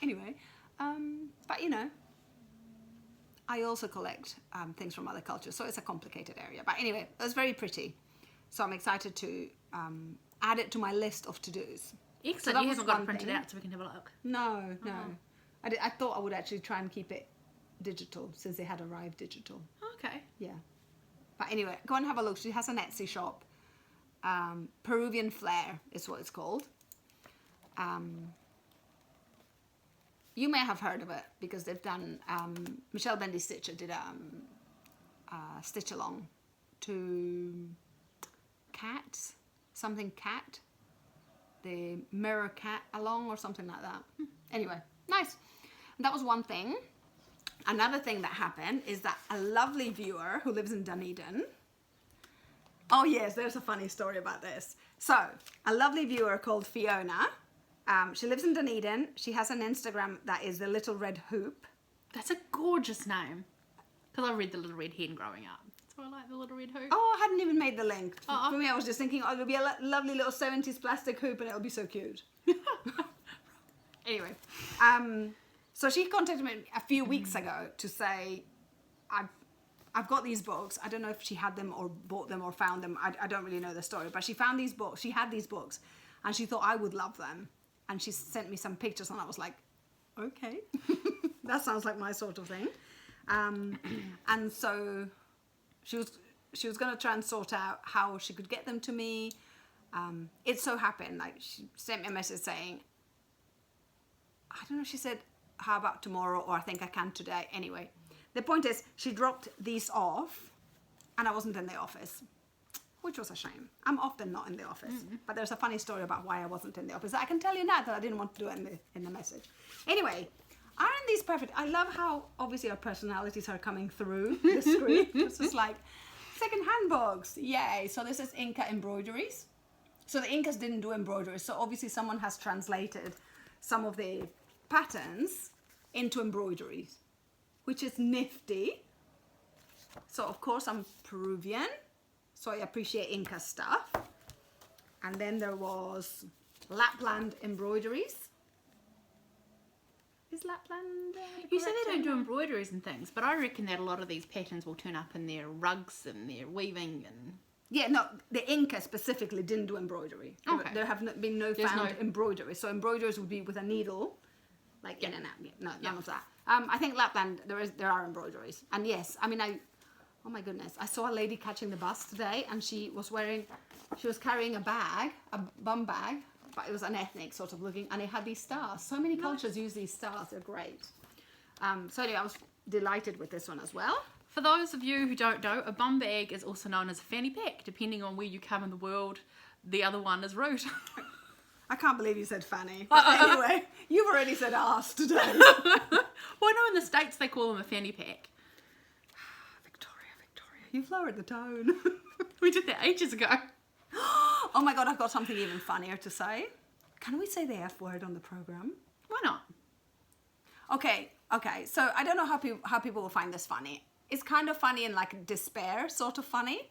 Anyway, but you know, I also collect things from other cultures, so it's a complicated area. But anyway, it was very pretty. So I'm excited to add it to my list of to-dos. Excellent. So You haven't got it one printed thing. out so we can have a look. No. I thought I would actually try and keep it digital since they had arrived digital. Okay. Yeah. But anyway, go and have a look. She has an Etsy shop. Peruvian Flair is what it's called. You may have heard of it because they've done, Michelle Bendy Stitcher did a stitch along to Cats, something cat, the mirror cat along or something like that. Anyway, nice. And that was one thing. Another thing that happened is that a lovely viewer who lives in Dunedin. Oh yes, there's a funny story about this. So, a lovely viewer called Fiona. She lives in Dunedin. She has an Instagram that is the Little Red Hoop. That's a gorgeous name. Because I read The Little Red Hen growing up. So I like The Little Red Hoop. Oh, I hadn't even made the link. Oh. For me, I was just thinking, oh, it'll be a lovely little 70s plastic hoop and it'll be so cute. Anyway, so she contacted me a few weeks ago to say, I've got these books. I don't know if she had them or bought them or found them. I don't really know the story, but she found these books. She had these books and she thought I would love them. And she sent me some pictures and I was like, okay, that sounds like my sort of thing. And so she was going to try and sort out how she could get them to me. It so happened, like she sent me a message saying, I don't know if she said, how about tomorrow, or I think I can today. Anyway, the point is she dropped these off and I wasn't in the office, which was a shame. I'm often not in the office, but there's a funny story about why I wasn't in the office. I can tell you now that I didn't want to do it in the message. Anyway, aren't these perfect? I love how obviously our personalities are coming through the screen. It's just like second-hand books, yay. So this is Inca embroideries. So the Incas didn't do embroideries, so obviously someone has translated some of the patterns into embroideries, which is nifty. So of course I'm Peruvian, so I appreciate Inca stuff. And then there was Lapland embroideries. Is Lapland You say correct they don't do term? embroideries and things, but I reckon that a lot of these patterns will turn up in their rugs and their weaving and... Yeah, no, the Inca specifically didn't do embroidery. Okay. There have been no There's found no- embroidery. So embroideries would be with a needle, like in and out. Yeah, no, none of that. I think Lapland, there are embroideries. And yes, I mean, oh my goodness, I saw a lady catching the bus today and she was carrying a bag, a bum bag, but it was an ethnic sort of looking, and it had these stars. So many cultures use these stars, they're great. So anyway, I was delighted with this one as well. For those of you who don't know, a bum bag is also known as a fanny pack. Depending on where you come in the world, the other one is root. I can't believe you said fanny. But anyway, you've already said ass today. Well, no, in the States they call them a fanny pack. Victoria, you've lowered the tone. We did that ages ago. Oh my God, I've got something even funnier to say. Can we say the F word on the program? Why not? Okay. So I don't know how people will find this funny. It's kind of funny and like despair sort of funny.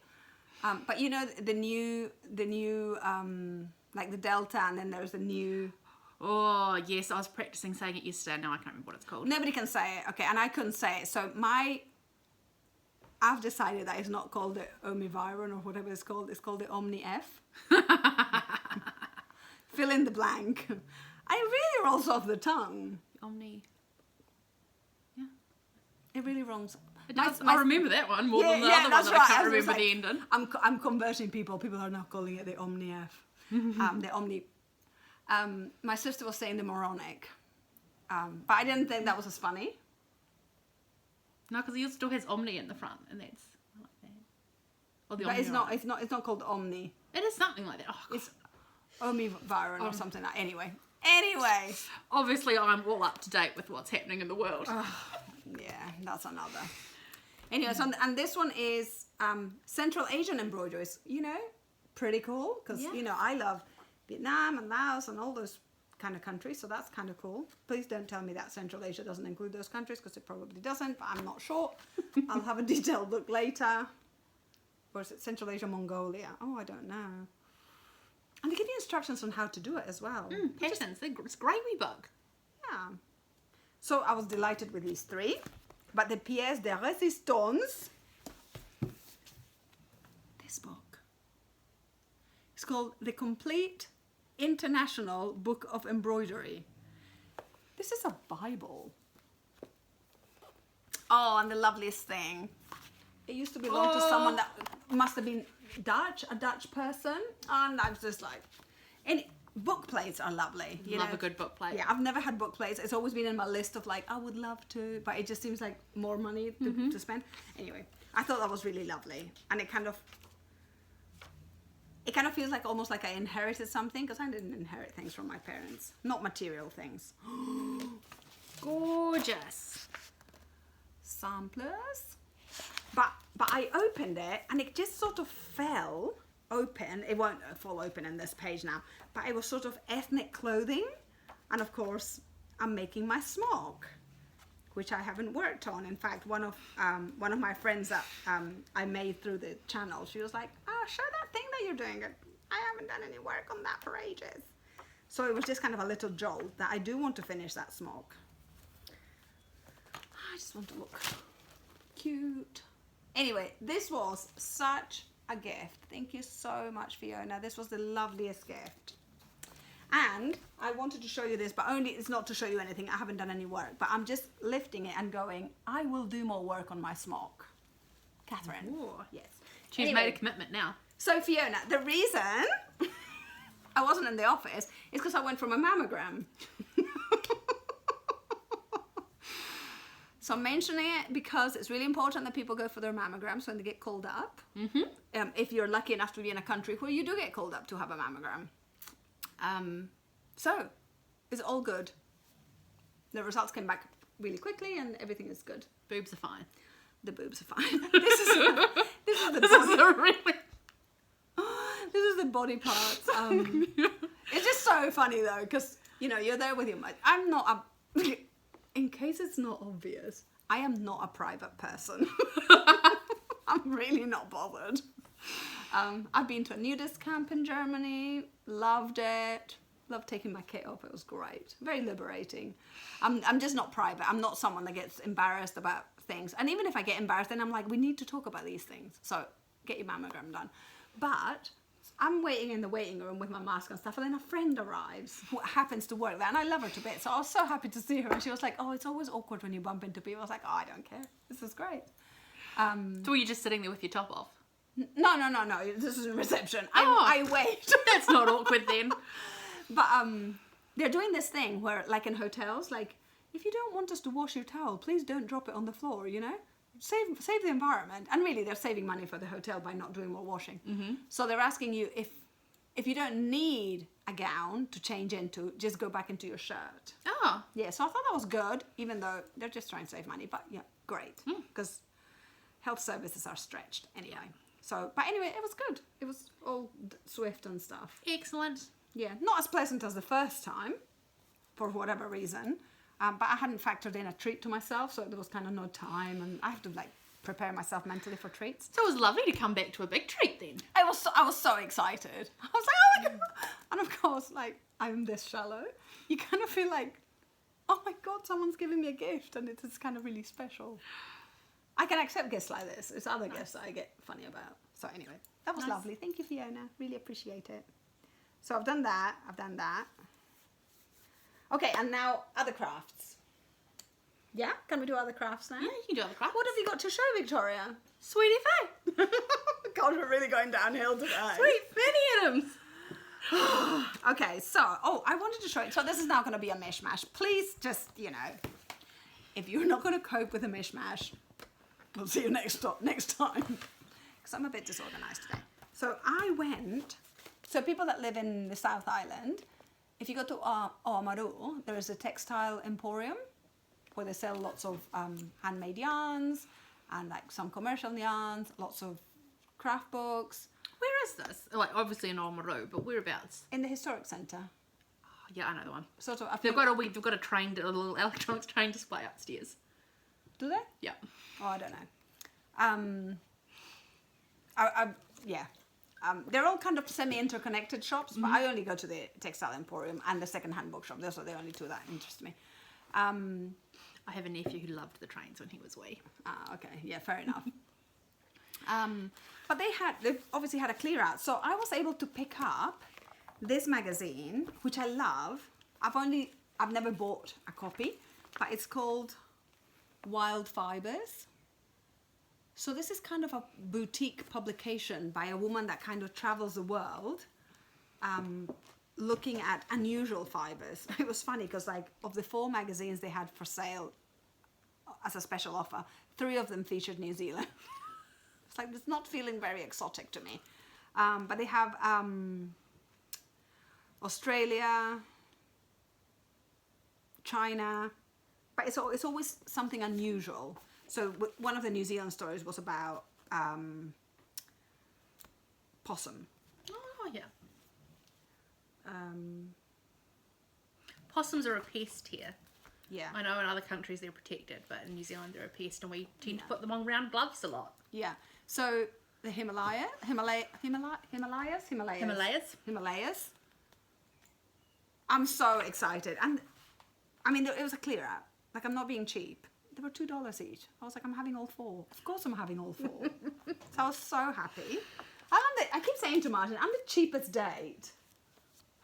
But you know the new like the Delta, and then there's the new... Oh, yes, I was practicing saying it yesterday. Now I can't remember what it's called. Nobody can say it. Okay, and I couldn't say it. So I've decided that it's not called the Omiviron or whatever it's called. It's called the Omni F. Fill in the blank. It really rolls off the tongue. Omni. Yeah. It really rolls. It does. I remember that one more than the other one that's that I can't was remember like, the ending. I'm converting people. People are now calling it the Omni F. The Omni. My sister was saying the moronic. But I didn't think that was as funny. No, because it still has Omni in the front, and that's I like that. Or the But Omni. it's not called Omni. It is something like that. Oh, God. It's Omiviron or something like that. Anyway. Obviously, I'm all up to date with what's happening in the world. Yeah, that's another. Anyway, so, and this one is Central Asian embroideries. You know, pretty cool because Yeah. you know I love Vietnam and Laos and all those kind of countries, so that's kind of cool. Please don't tell me that Central Asia doesn't include those countries because it probably doesn't, but I'm not sure. I'll have a detailed look later. Or is it Central Asia, Mongolia? Oh, I don't know. And they give you instructions on how to do it as well. Patterns. It's a great wee book. Yeah. So I was delighted with these three. but the pièce de résistance, this book. It's called The Complete International Book of Embroidery. This is a Bible. Oh, and the loveliest thing. It used to belong to someone that must have been Dutch, a Dutch person. And I was just like, and book plates are lovely. You Love know? a good book plate. Yeah, I've never had book plates. It's always been in my list of like, I would love to, but it just seems like more money to spend. Anyway, I thought that was really lovely. And it kind of feels like almost like I inherited something, because I didn't inherit things from my parents. Not material things. Gorgeous. Samplers. But I opened it and it just sort of fell open. It won't fall open in this page now, but it was sort of ethnic clothing. And of course, I'm making my smock, which I haven't worked on. In fact, one of my friends that I made through the channel, she was like, "Oh, show that thing that you're doing. I haven't done any work on that for ages." So it was just kind of a little jolt that I do want to finish that smock. I just want to look cute. Anyway, this was such a gift. Thank you so much, Fiona. This was the loveliest gift. And I wanted to show you this, but only it's not to show you anything. I haven't done any work, but I'm just lifting it and going, I will do more work on my smock. Catherine. Ooh. Yes. She's Anyway, made a commitment now. So Fiona, the reason I wasn't in the office is because I went from a mammogram. So I'm mentioning it because it's really important that people go for their mammograms when they get called up. If you're lucky enough to be in a country where you do get called up to have a mammogram. So it's all good. The results came back really quickly and everything is good. Boobs are fine. The boobs are fine. This is the body parts. It's just so funny though, because you know you're there with your. I'm not a. In case it's not obvious, I am not a private person. I'm really not bothered. I've been to a nudist camp in Germany, loved it, loved taking my kit off, it was great, very liberating. I'm just not private, I'm not someone that gets embarrassed about things, and even if I get embarrassed, then I'm like, we need to talk about these things, so get your mammogram done. But I'm waiting in the waiting room with my mask and stuff, and then a friend arrives who happens to work there, and I love her to bits, so I was so happy to see her, and she was like, oh, it's always awkward when you bump into people. I was like, oh, I don't care, this is great. So were you just sitting there with your top off? No, this is a reception. Oh. I wait. That's not awkward then. But they're doing this thing where, like in hotels, like, if you don't want us to wash your towel, please don't drop it on the floor, you know? Save the environment. And really, they're saving money for the hotel by not doing more washing. So they're asking you, if you don't need a gown to change into, just go back into your shirt. Oh. Yeah, so I thought that was good, even though they're just trying to save money. But yeah, great. Because health services are stretched anyway. So, but anyway, it was good. It was all swift and stuff. Excellent. Yeah, not as pleasant as the first time, for whatever reason. But I hadn't factored in a treat to myself, so there was kind of no time, and I have to like prepare myself mentally for treats. So it was lovely to come back to a big treat then. I was so excited. I was like, oh my god! And of course, like I'm this shallow, you kind of feel like, oh my god, someone's giving me a gift, and it's kind of really special. I can accept gifts like this. It's other gifts that I get funny about. So anyway, that was lovely. Thank you, Fiona. Really appreciate it. So I've done that. Okay, and now other crafts. Yeah? Can we do other crafts now? Yeah, you can do other crafts. What have you got to show, Victoria? Sweetie Faye. God, we're really going downhill today. Sweet Fanny Adams. Okay, so, I wanted to show you. So this is now going to be a mishmash. Please just, you know, if you're not going to cope with a mishmash, we'll see you next time. Because I'm a bit disorganized today. So so people that live in the South Island, if you go to Oamaru, there is a Textile Emporium where they sell lots of handmade yarns and like some commercial yarns, lots of craft books. Where is this? Like obviously in Oamaru, but whereabouts? In the historic centre. Oh, yeah, I know the one. Sort of. They've got a little electronics train display upstairs. Do they? Yeah. Oh, I don't know. Yeah. They're all kind of semi-interconnected shops, but I only go to the Textile Emporium and the second-hand bookshop. Those are the only two that interest me. I have a nephew who loved the trains when he was wee. Okay, yeah, fair enough. But they obviously had a clear out, so I was able to pick up this magazine, which I love. I've never bought a copy, but it's called Wild Fibres. So this is kind of a boutique publication by a woman that kind of travels the world, looking at unusual fibres. It was funny because like of the 4 magazines they had for sale as a special offer, 3 of them featured New Zealand. It's like, it's not feeling very exotic to me. But they have Australia, China, but it's always something unusual. So one of the New Zealand stories was about possum. Oh, yeah. Possums are a pest here. Yeah. I know in other countries they're protected, but in New Zealand they're a pest, and we tend to put them on round gloves a lot. Yeah. So the Himalayas. I'm so excited, and I mean it was a clear out. Like, I'm not being cheap. They were $2 each. I was like, I'm having all 4. Of course I'm having all 4. So I was so happy. I keep saying to Martin, I'm the cheapest date.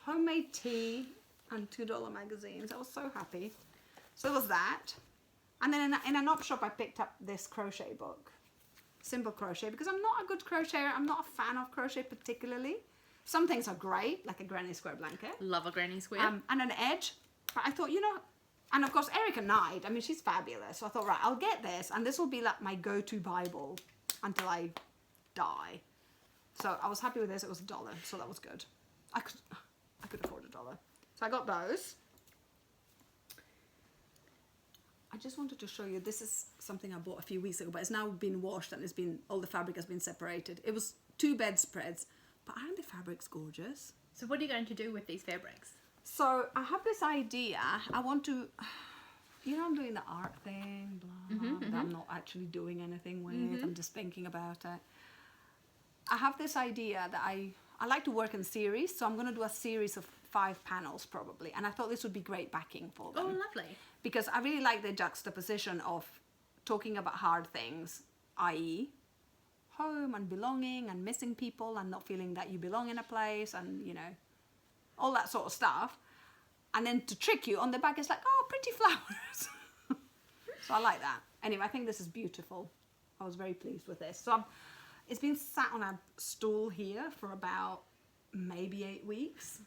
Homemade tea and $2 magazines. I was so happy. So it was that. And then in an op shop I picked up this crochet book. Simple crochet, because I'm not a good crocheter. I'm not a fan of crochet particularly. Some things are great, like a granny square blanket. Love a granny square. And an edge. But I thought, and of course Erica Knight, I mean, she's fabulous. So I thought, right, I'll get this, and this will be like my go-to Bible until I die. So I was happy with this. It was $1, so that was good. I could afford $1. So I got those. I just wanted to show you, this is something I bought a few weeks ago, but it's now been washed and all the fabric has been separated. It was 2 bedspreads, but aren't the fabrics gorgeous? So what are you going to do with these fabrics? So I have this idea. I want to, I'm doing the art thing, blah, that I'm not actually doing anything with. I'm just thinking about it. I have this idea that I like to work in series, so I'm going to do a series of 5 panels probably, and I thought this would be great backing for them. Oh, lovely. Because I really like the juxtaposition of talking about hard things, i.e. home and belonging and missing people and not feeling that you belong in a place and, all that sort of stuff. And then to trick you, on the back it's like, oh, pretty flowers. So I like that. Anyway, I think this is beautiful. I was very pleased with this. So it's been sat on a stool here for about maybe 8 weeks.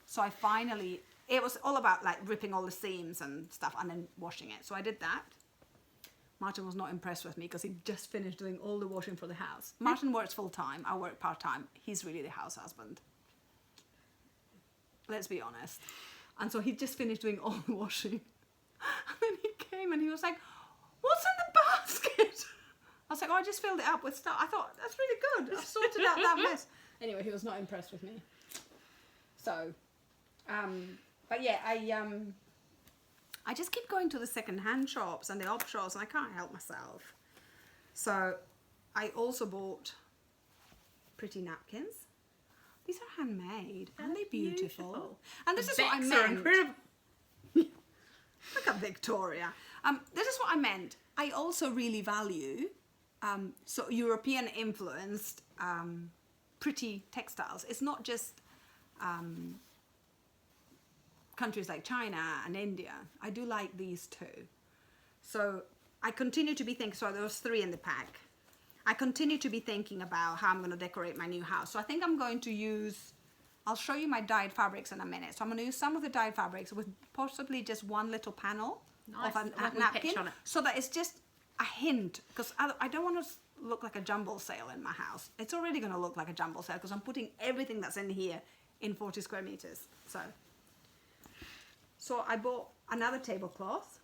So I finally, it was all about like ripping all the seams and stuff and then washing it. So I did that. Martin was not impressed with me because he just finished doing all the washing for the house. Martin works full time, I work part time. He's really the house husband. Let's be honest. And so he just finished doing all the washing. And then he came and he was like, what's in the basket? I was like, oh, I just filled it up with stuff. I thought, that's really good. I've sorted out that mess. Anyway, he was not impressed with me. So, but yeah, I just keep going to the second-hand shops and the op shops and I can't help myself. So I also bought pretty napkins. These are handmade. Aren't they beautiful? And this is what I meant. Incredible. Look at Victoria. This is what I meant. I also really value so European influenced pretty textiles. It's not just countries like China and India. I do like these too. So I continue to be thinking, so there was 3 in the pack. I continue to be thinking about how I'm going to decorate my new house. So I think I'm going to use, I'll show you my dyed fabrics in a minute. So I'm going to use some of the dyed fabrics with possibly just one little panel of a napkin, so that it's just a hint, because I don't want to look like a jumble sale in my house. It's already going to look like a jumble sale because I'm putting everything that's in here in 40 square meters. So I bought another tablecloth.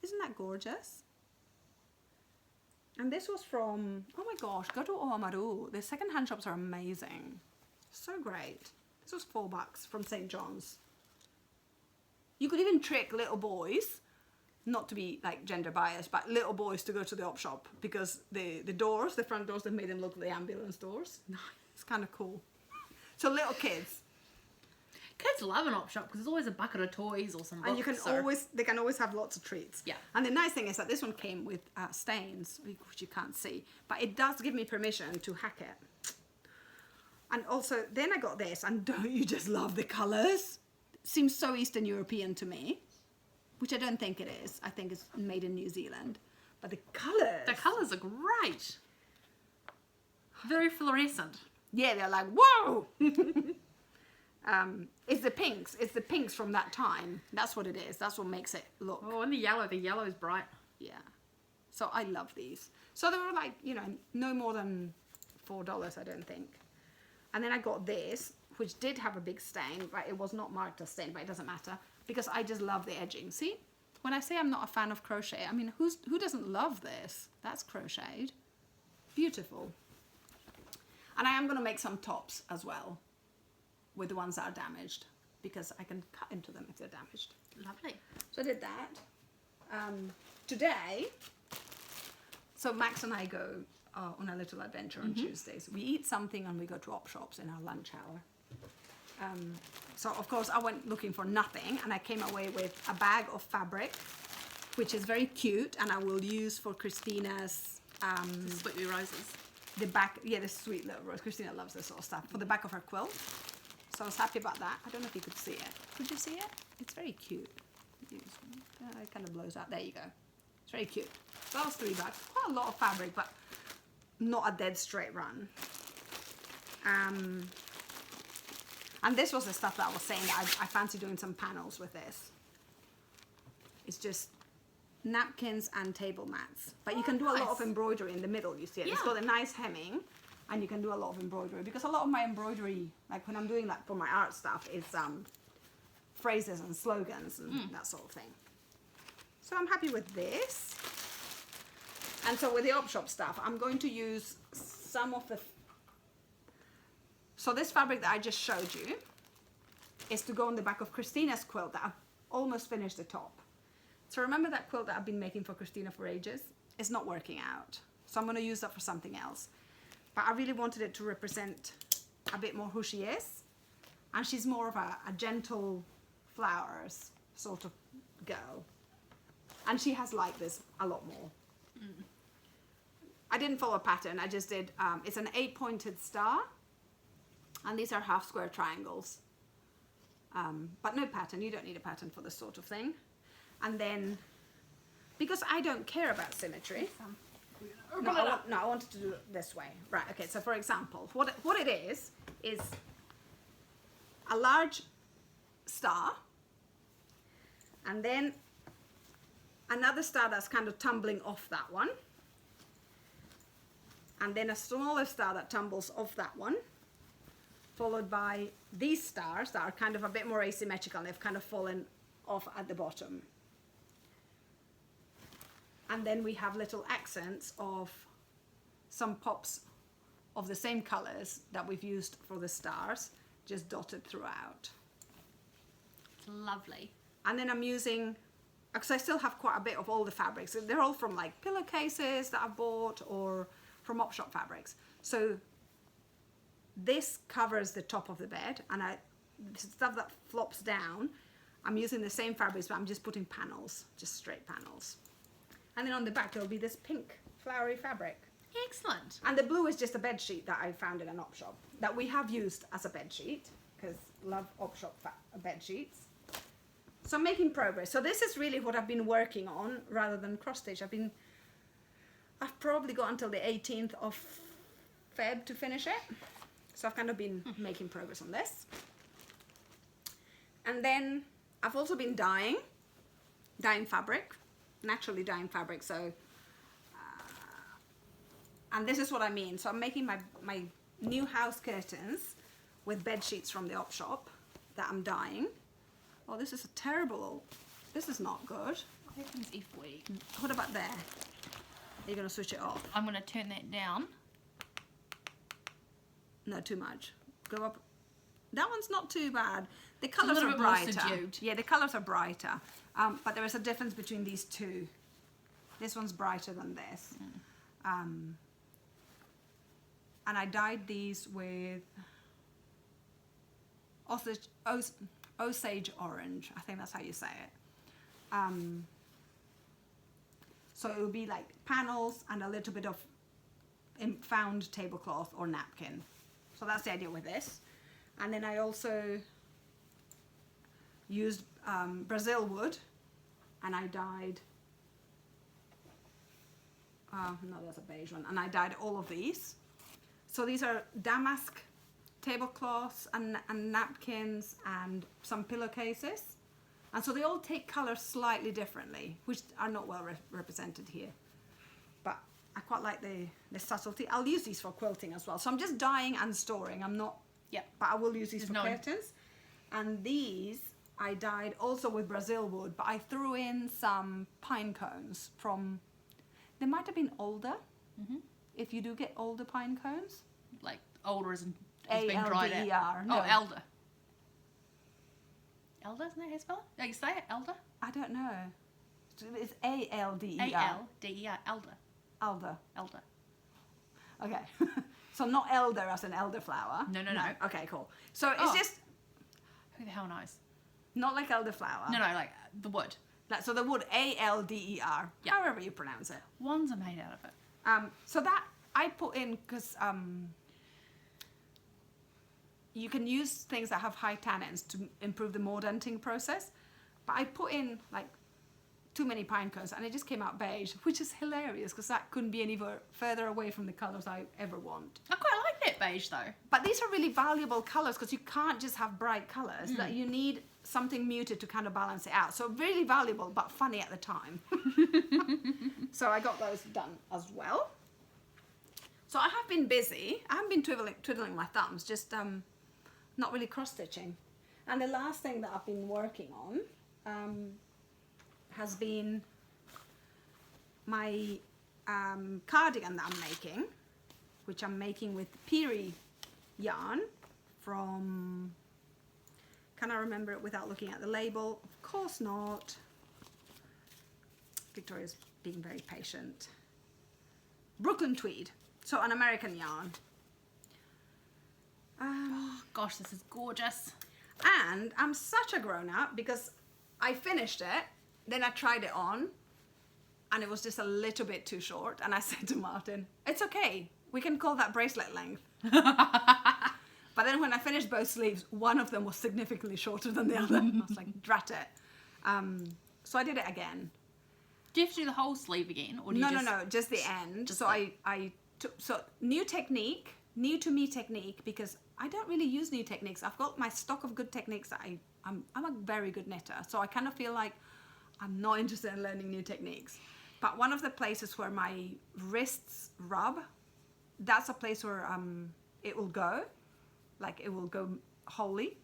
Isn't that gorgeous? And this was from, oh my gosh, go to Oamaru. The second-hand shops are amazing. So great. This was $4 from St. John's. You could even trick little boys, not to be like gender biased, but little boys to go to the op shop because the doors, the front doors, they made them look like the ambulance doors. Nice. It's kind of cool. So little kids. Kids love an op shop because there's always a bucket of toys or some books. And you can they can always have lots of treats. Yeah. And the nice thing is that this one came with stains, which you can't see, but it does give me permission to hack it. And also, then I got this, and don't you just love the colours? Seems so Eastern European to me, which I don't think it is. I think it's made in New Zealand. But the colours. The colours are great. Very fluorescent. Yeah, they're like, whoa! It's the pinks. It's the pinks from that time. That's what it is. That's what makes it look. Oh, and the yellow's bright. Yeah. So I love these. So they were like, you know, no more than $4, I don't think. And then I got this, which did have a big stain, but it was not marked as stain, but it doesn't matter because I just love the edging. See, when I say I'm not a fan of crochet, I mean, who doesn't love this? That's crocheted. Beautiful. And I am going to make some tops as well with the ones that are damaged because I can cut into them if they're damaged. Lovely. So I did that. Today, so Max and I go on a little adventure on Tuesdays. We eat something and we go to op shops in our lunch hour. So of course I went looking for nothing and I came away with a bag of fabric, which is very cute and I will use for Christina's Sweet Wee Roses. the back, yeah, the sweet little rose. Christina loves this sort of stuff for the back of her quilt. So I was happy about that. I don't know if you could see it. Could you see it? It's very cute. It kind of blows out. There you go. It's very cute. So that was 3 bags. Quite a lot of fabric, but not a dead straight run. And this was the stuff that I was saying that I fancy doing some panels with this. It's just napkins and table mats. But you can do a lot of embroidery in the middle, you see it. Yeah. It's got a nice hemming and you can do a lot of embroidery because a lot of my embroidery, like when I'm doing that for my art stuff, is phrases and slogans and that sort of thing. So I'm happy with this. And so with the op shop stuff, I'm going to use some of the... So this fabric that I just showed you is to go on the back of Christina's quilt that I've almost finished the top. So remember that quilt that I've been making for Christina for ages? It's not working out. So I'm going to use that for something else. But I really wanted it to represent a bit more who she is. And she's more of a gentle flowers sort of girl. And she has liked this a lot more. I didn't follow a pattern. I just did, it's an 8-pointed star. And these are half square triangles. But no pattern. You don't need a pattern for this sort of thing. And then, because I don't care about symmetry, I wanted to do it this way. Right, okay, so for example, what it is a large star, and then another star that's kind of tumbling off that one, and then a smaller star that tumbles off that one, followed by these stars that are kind of a bit more asymmetrical and they've kind of fallen off at the bottom. And then we have little accents of some pops of the same colors that we've used for the stars, just dotted throughout. It's lovely. And then I'm using, because I still have quite a bit of all the fabrics. They're all from like pillowcases that I bought or from op shop fabrics. So this covers the top of the bed, and the stuff that flops down, I'm using the same fabrics, but I'm just putting panels, just straight panels. And then on the back there'll be this pink flowery fabric. Excellent. And the blue is just a bed sheet that I found in an op shop that we have used as a bed sheet because love op shop bed sheets. So I'm making progress. So this is really what I've been working on rather than cross stitch. I've probably got until the 18th of Feb to finish it. So I've kind of been making progress on this. And then I've also been dyeing fabric. Naturally dyeing fabric, so and this is what I mean. So I'm making my new house curtains with bed sheets from the op shop that I'm dyeing. Oh, this is a terrible, this is not good. What happens if we... What about there? Are you going to switch it off? I'm going to turn that down. No, too much. Go up. That one's not too bad. The colours are more brighter. subdued. Yeah, the colours are brighter. But there is a difference between these two. This one's brighter than this. And I dyed these with Osage orange. I think that's how you say it. So it will be like panels and a little bit of found tablecloth or napkin. So that's the idea with this. And then I also used Brazil wood, and I dyed, no, that's a beige one, and I dyed all of these. So these are damask tablecloths and napkins and some pillowcases. And so they all take color slightly differently, which are not well represented here. But I quite like the subtlety. I'll use these for quilting as well. So I'm just dyeing and storing. I'm not, but I will use these for curtains. And these I dyed also with Brazil wood, but I threw in some pine cones from, they might have been older, if you do get older pine cones. Like older as being dried out. A-L-D-E-R. No. Oh, elder. Elder, isn't that how you spell it? Like you say it, elder? I don't know. It's A-L-D-E-R. A-L-D-E-R, elder. Elder. Elder. Okay. So not elder as an elderflower. No. Okay, cool. So it's just... Who the hell knows? Not like elderflower. No, like the wood. So the wood, A-L-D-E-R, however you pronounce it. Wands are made out of it. So that I put in because you can use things that have high tannins to improve the mordanting process. But I put in like too many pine cones and it just came out beige, which is hilarious because that couldn't be any further away from the colours I ever want. I quite like that beige though. But these are really valuable colours because you can't just have bright colours. That you need something muted to kind of balance it out. So really valuable but funny at the time. So I got those done as well. So I have been busy. I haven't been twiddling my thumbs, just not really cross-stitching. And the last thing that I've been working on has been my cardigan that I'm making, which I'm making with Peerie yarn from, can I remember it without looking at the label? Of course not. Victoria's being very patient. Brooklyn Tweed, so an American yarn. Oh, gosh, this is gorgeous. And I'm such a grown-up because I finished it, then I tried it on, and it was just a little bit too short. And I said to Martin, it's okay, we can call that bracelet length. But then when I finished both sleeves, one of them was significantly shorter than the other. I was like, drat it. So I did it again. Do you have to do the whole sleeve again? Or do No, you just the end. So I took, so new to me technique, because I don't really use new techniques. I've got my stock of good techniques that I'm a very good knitter. So I kind of feel like I'm not interested in learning new techniques. But one of the places where my wrists rub, that's a place where it will go. Like it will go wholly.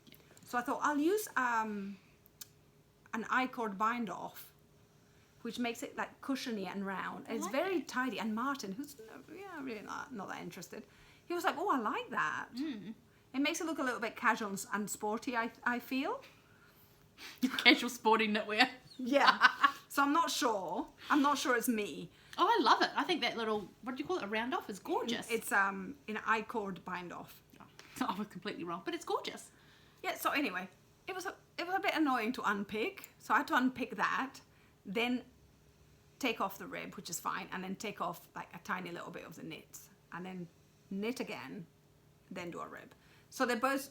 So I thought I'll use an I-cord bind off, which makes it like cushiony and round. And it's very tidy. And Martin, who's really not that interested, he was like, oh, I like that. It makes it look a little bit casual and sporty, I feel. Casual sporty knitwear. Yeah. So I'm not sure it's me. Oh, I love it. I think that little, what do you call it, a round off is gorgeous. It's an I-cord bind off. I was completely wrong, but it's gorgeous. Yeah, so anyway, it was a bit annoying to unpick. So I had to unpick that, then take off the rib, which is fine, and then take off like a tiny little bit of the knits, and then knit again, then do a rib. So they both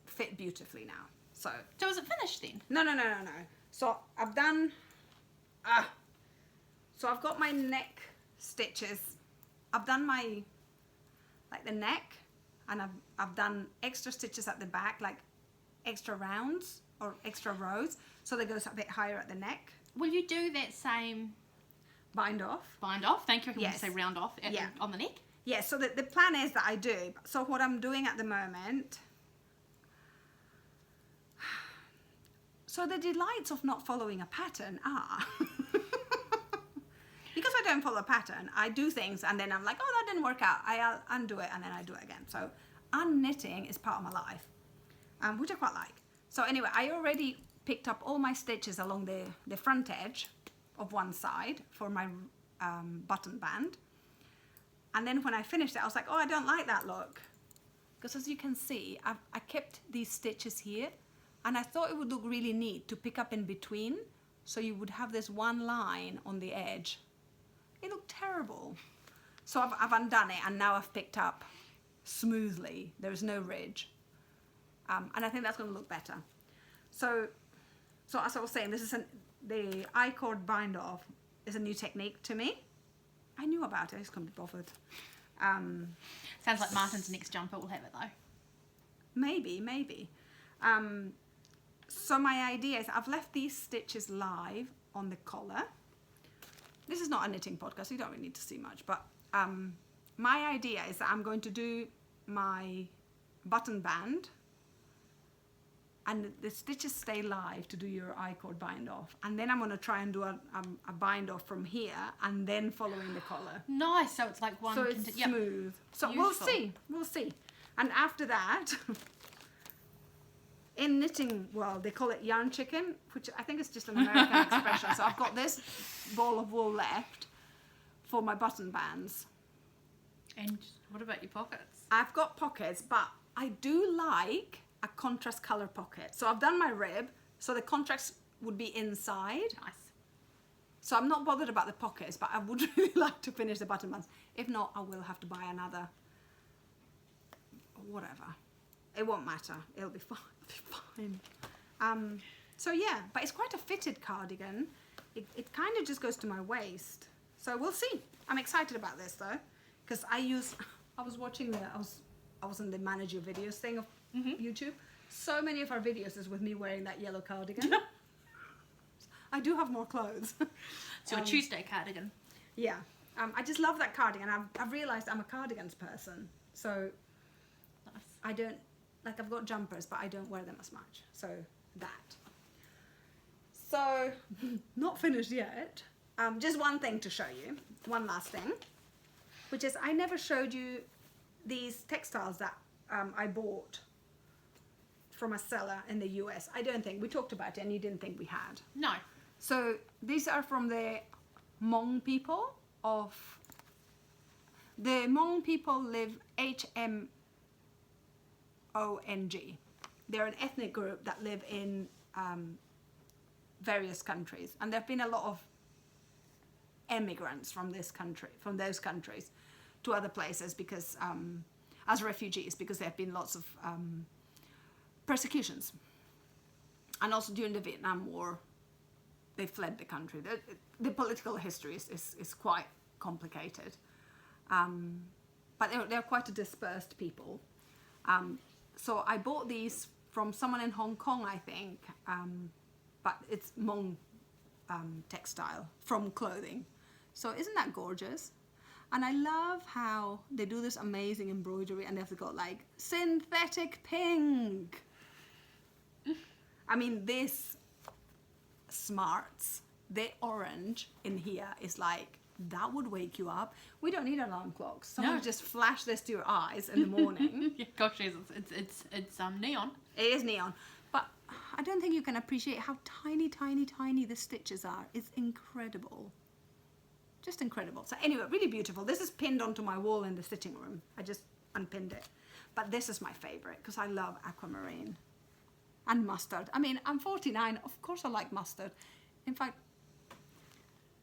fit beautifully now. So is it finished then? No. So I've done, so I've got my neck stitches. I've done my, like the neck, and I've done extra stitches at the back, like extra rounds or extra rows, so they go a bit higher at the neck. Will you do that same bind off? Thank you. I want to say round off on the neck. Yeah, so the plan is that I do. So what I'm doing at the moment, so the delights of not following a pattern are, because I don't follow a pattern, I do things and then I'm like, oh, that didn't work out. I'll undo it and then I do it again. So unknitting is part of my life, which I quite like. So anyway, I already picked up all my stitches along the front edge of one side for my button band. And then when I finished it, I was like, oh, I don't like that look. because as you can see, I kept these stitches here, and I thought it would look really neat to pick up in between, so you would have this one line on the edge. It looked terrible. So I've undone it, and now I've picked up smoothly. There's no ridge. And I think that's going to look better. So as I was saying, this is the I-cord bind off is a new technique to me. I knew about it, I just couldn't be bothered. Sounds like Martin's next jumper will have it though. Maybe. So my idea is I've left these stitches live on the collar. This is not a knitting podcast, you don't really need to see much, but my idea is that I'm going to do my button band, and the stitches stay live to do your I-cord bind off, and then I'm going to try and do a bind off from here and then following the collar. Nice, so it's like one. So it's smooth. So Beautiful. we'll see. And after that, in knitting world, they call it yarn chicken, which I think is just an American expression. So I've got this ball of wool left for my button bands. And what about your pockets? I've got pockets, but I do like a contrast color pocket. So I've done my rib, so the contrast would be inside. Nice. So I'm not bothered about the pockets, but I would really like to finish the button bands. If not, I will have to buy another. Whatever. It won't matter. It'll be fine. So yeah, but it's quite a fitted cardigan. It kind of just goes to my waist. So we'll see. I'm excited about this though, because I was watching I was in the manage your videos thing of YouTube. So many of our videos is with me wearing that yellow cardigan. I do have more clothes. So a Tuesday cardigan. Yeah. I just love that cardigan. I've realised I'm a cardigans person. So Nice. I don't, like I've got jumpers, but I don't wear them as much. So that. So, not finished yet. Just one thing to show you. One last thing. Which is I never showed you these textiles that I bought from a seller in the US. I don't think. We talked about it and you didn't think we had. No. So these are from the Hmong people of... The Hmong people live HMONG. They're an ethnic group that live in various countries. And there have been a lot of immigrants from those countries to other places because as refugees, because there have been lots of persecutions. And also during the Vietnam War, they fled the country. The political history is quite complicated. But they're quite a dispersed people. So I bought these from someone in Hong Kong, I think, but it's Hmong textile from clothing. So isn't that gorgeous? And I love how they do this amazing embroidery and they've got like synthetic pink. I mean, this smarts, the orange in here is like, that would wake you up. We don't need alarm clocks. Someone would just flash this to your eyes in the morning. Yeah, gosh, it's neon. It is neon. But I don't think you can appreciate how tiny, tiny, tiny the stitches are. It's incredible. Just incredible. So anyway, really beautiful. This is pinned onto my wall in the sitting room. I just unpinned it. But this is my favorite because I love aquamarine and mustard. I mean, I'm 49. Of course I like mustard. In fact,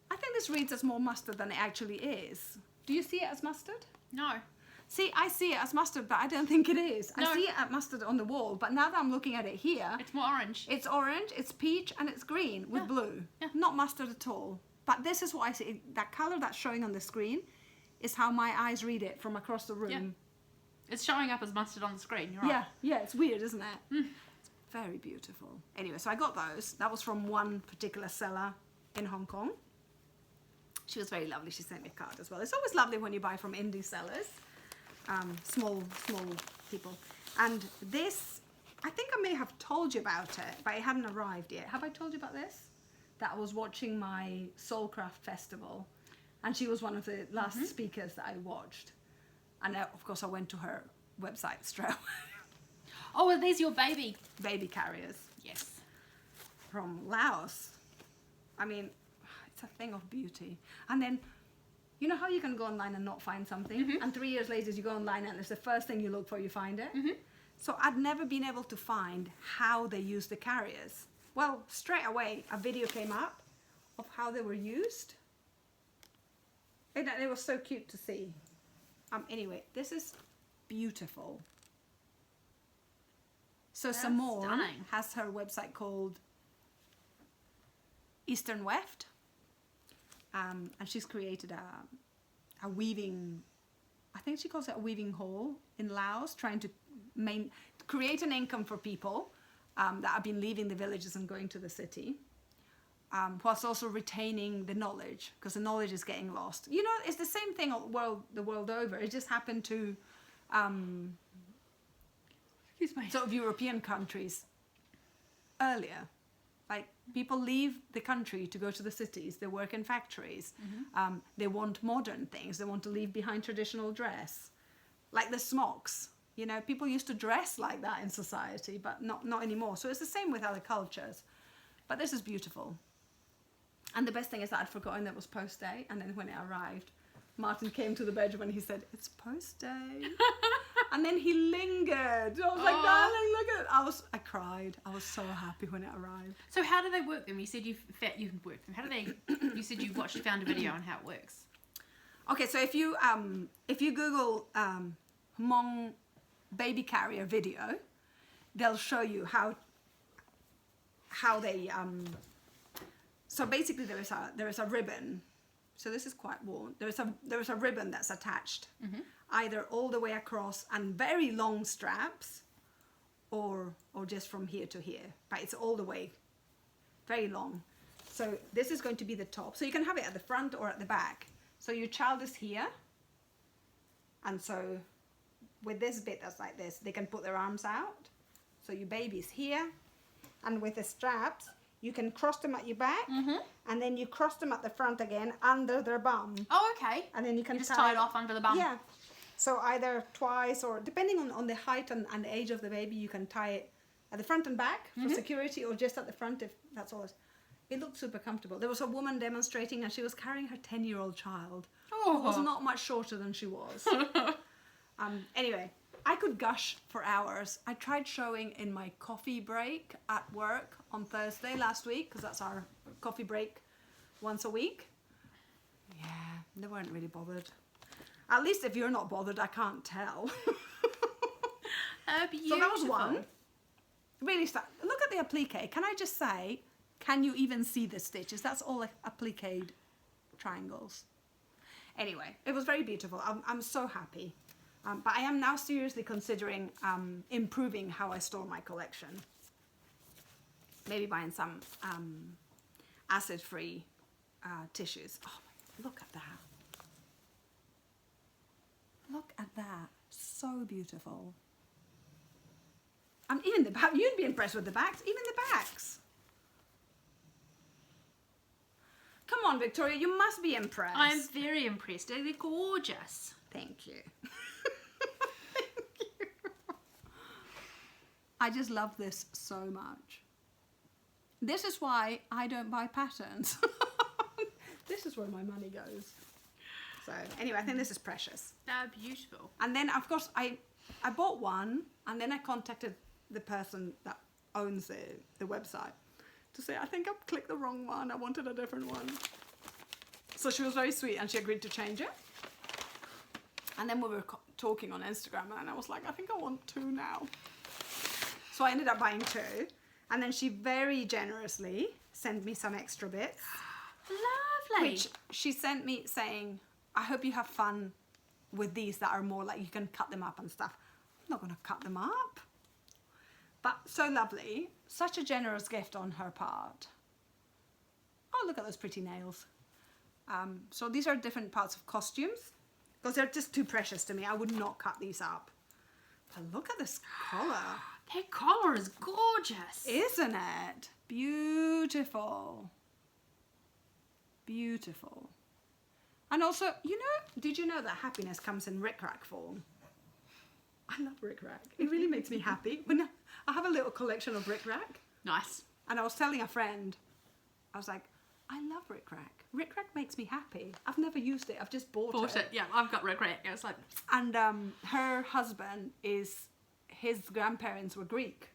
I think this reads as more mustard than it actually is. Do you see it as mustard? No. See, I see it as mustard, but I don't think it is. No. I see it as mustard on the wall, but now that I'm looking at it here... It's more orange. It's orange, it's peach, and it's green with blue. Yeah. Not mustard at all. But this is what I see. That colour that's showing on the screen is how my eyes read it from across the room. Yeah. It's showing up as mustard on the screen, you're right. Yeah, it's weird, isn't it? It's very beautiful. Anyway, so I got those. That was from one particular seller in Hong Kong. She was very lovely. She sent me a card as well. It's always lovely when you buy from indie sellers. Small people. And this, I think I may have told you about it, but it hadn't arrived yet. Have I told you about this? That I was watching my Soulcraft festival, and she was one of the last speakers that I watched. And of course I went to her website straight away. Oh, are these your baby? Baby carriers Yes. from Laos. I mean, it's a thing of beauty. And then You know how you can go online and not find something, and 3 years later you go online and it's the first thing you look for, you find it? So I'd never been able to find how they use the carriers. Well, straight away a video came up of how they were used. And it was so cute to see. Anyway, this is beautiful. So That's Simone stunning. has her website called Eastern Weft. And she's created a weaving, I think she calls it a weaving hall in Laos, trying to create an income for people that have been leaving the villages and going to the city, whilst also retaining the knowledge, because the knowledge is getting lost. You know, it's the same thing the world over. It just happened to sort of European countries earlier. Like, people leave the country to go to the cities. They work in factories. They want modern things. They want to leave behind traditional dress. Like the smocks. You know, people used to dress like that in society, but not anymore. So it's the same with other cultures. But this is beautiful. And the best thing is that I'd forgotten that it was post day. And then when it arrived, Martin came to the bedroom and he said, "It's post day." And then he lingered. I was like, "Darling, look at it." I cried. I was so happy when it arrived. So how do they work them? You said you work them. How do they? You said you found a video on how it works. Okay, so if you Google Hmong baby carrier video, they'll show you how they so basically there is a ribbon. So this is quite worn. There is a ribbon that's attached, either all the way across and very long straps, or just from here to here. But it's all the way, very long. So this is going to be the top. So you can have it at the front or at the back. So your child is here, and so with this bit that's like this, they can put their arms out. So your baby's here, and with the straps, you can cross them at your back, and then you cross them at the front again under their bum. Oh, okay. And then you can just tie it off under the bum. Yeah. So either twice, or depending on the height and the age of the baby, you can tie it at the front and back for security, or just at the front if that's all. It looked super comfortable. There was a woman demonstrating, and she was carrying her 10-year-old child. Who was not much shorter than she was. Anyway, I could gush for hours. I tried showing in my coffee break at work on Thursday last week, because that's our coffee break once a week. Yeah, they weren't really bothered. At least if you're not bothered, I can't tell. So that was one. Really, look at the applique. Can I just say, can you even see the stitches? That's all like appliqued triangles. Anyway, it was very beautiful. I'm so happy. But I am now seriously considering improving how I store my collection. Maybe buying some acid-free tissues. Oh, look at that. Look at that. So beautiful. Even the back. You'd be impressed with the backs. Even the backs. Come on, Victoria. You must be impressed. I'm very impressed. They're gorgeous. Thank you. Thank you. I just love this so much. This is why I don't buy patterns. This is where my money goes. So anyway, I think this is precious. They're beautiful. And then, of course, I bought one, and then I contacted the person that owns the website to say, I think I've clicked the wrong one. I wanted a different one. So she was very sweet, and she agreed to change it. And then we were talking on Instagram, and I was like, I think I want 2 now. So I ended up buying 2. And then she very generously sent me some extra bits. Lovely. Which she sent me saying, I hope you have fun with these that are more like you can cut them up and stuff. I'm not going to cut them up. But so lovely. Such a generous gift on her part. Oh, look at those pretty nails. So these are different parts of costumes, because they're just too precious to me. I would not cut these up. But look at this collar. That collar is gorgeous. Isn't it? Beautiful. Beautiful. And also, you know, did you know that happiness comes in rickrack form? I love rickrack. It really makes me happy. When I have a little collection of rickrack. Nice. And I was telling a friend, I was like, I love rickrack. Rickrack makes me happy. I've never used it. I've just bought it. Yeah, I've got rickrack. It's like, And her husband his grandparents were Greek.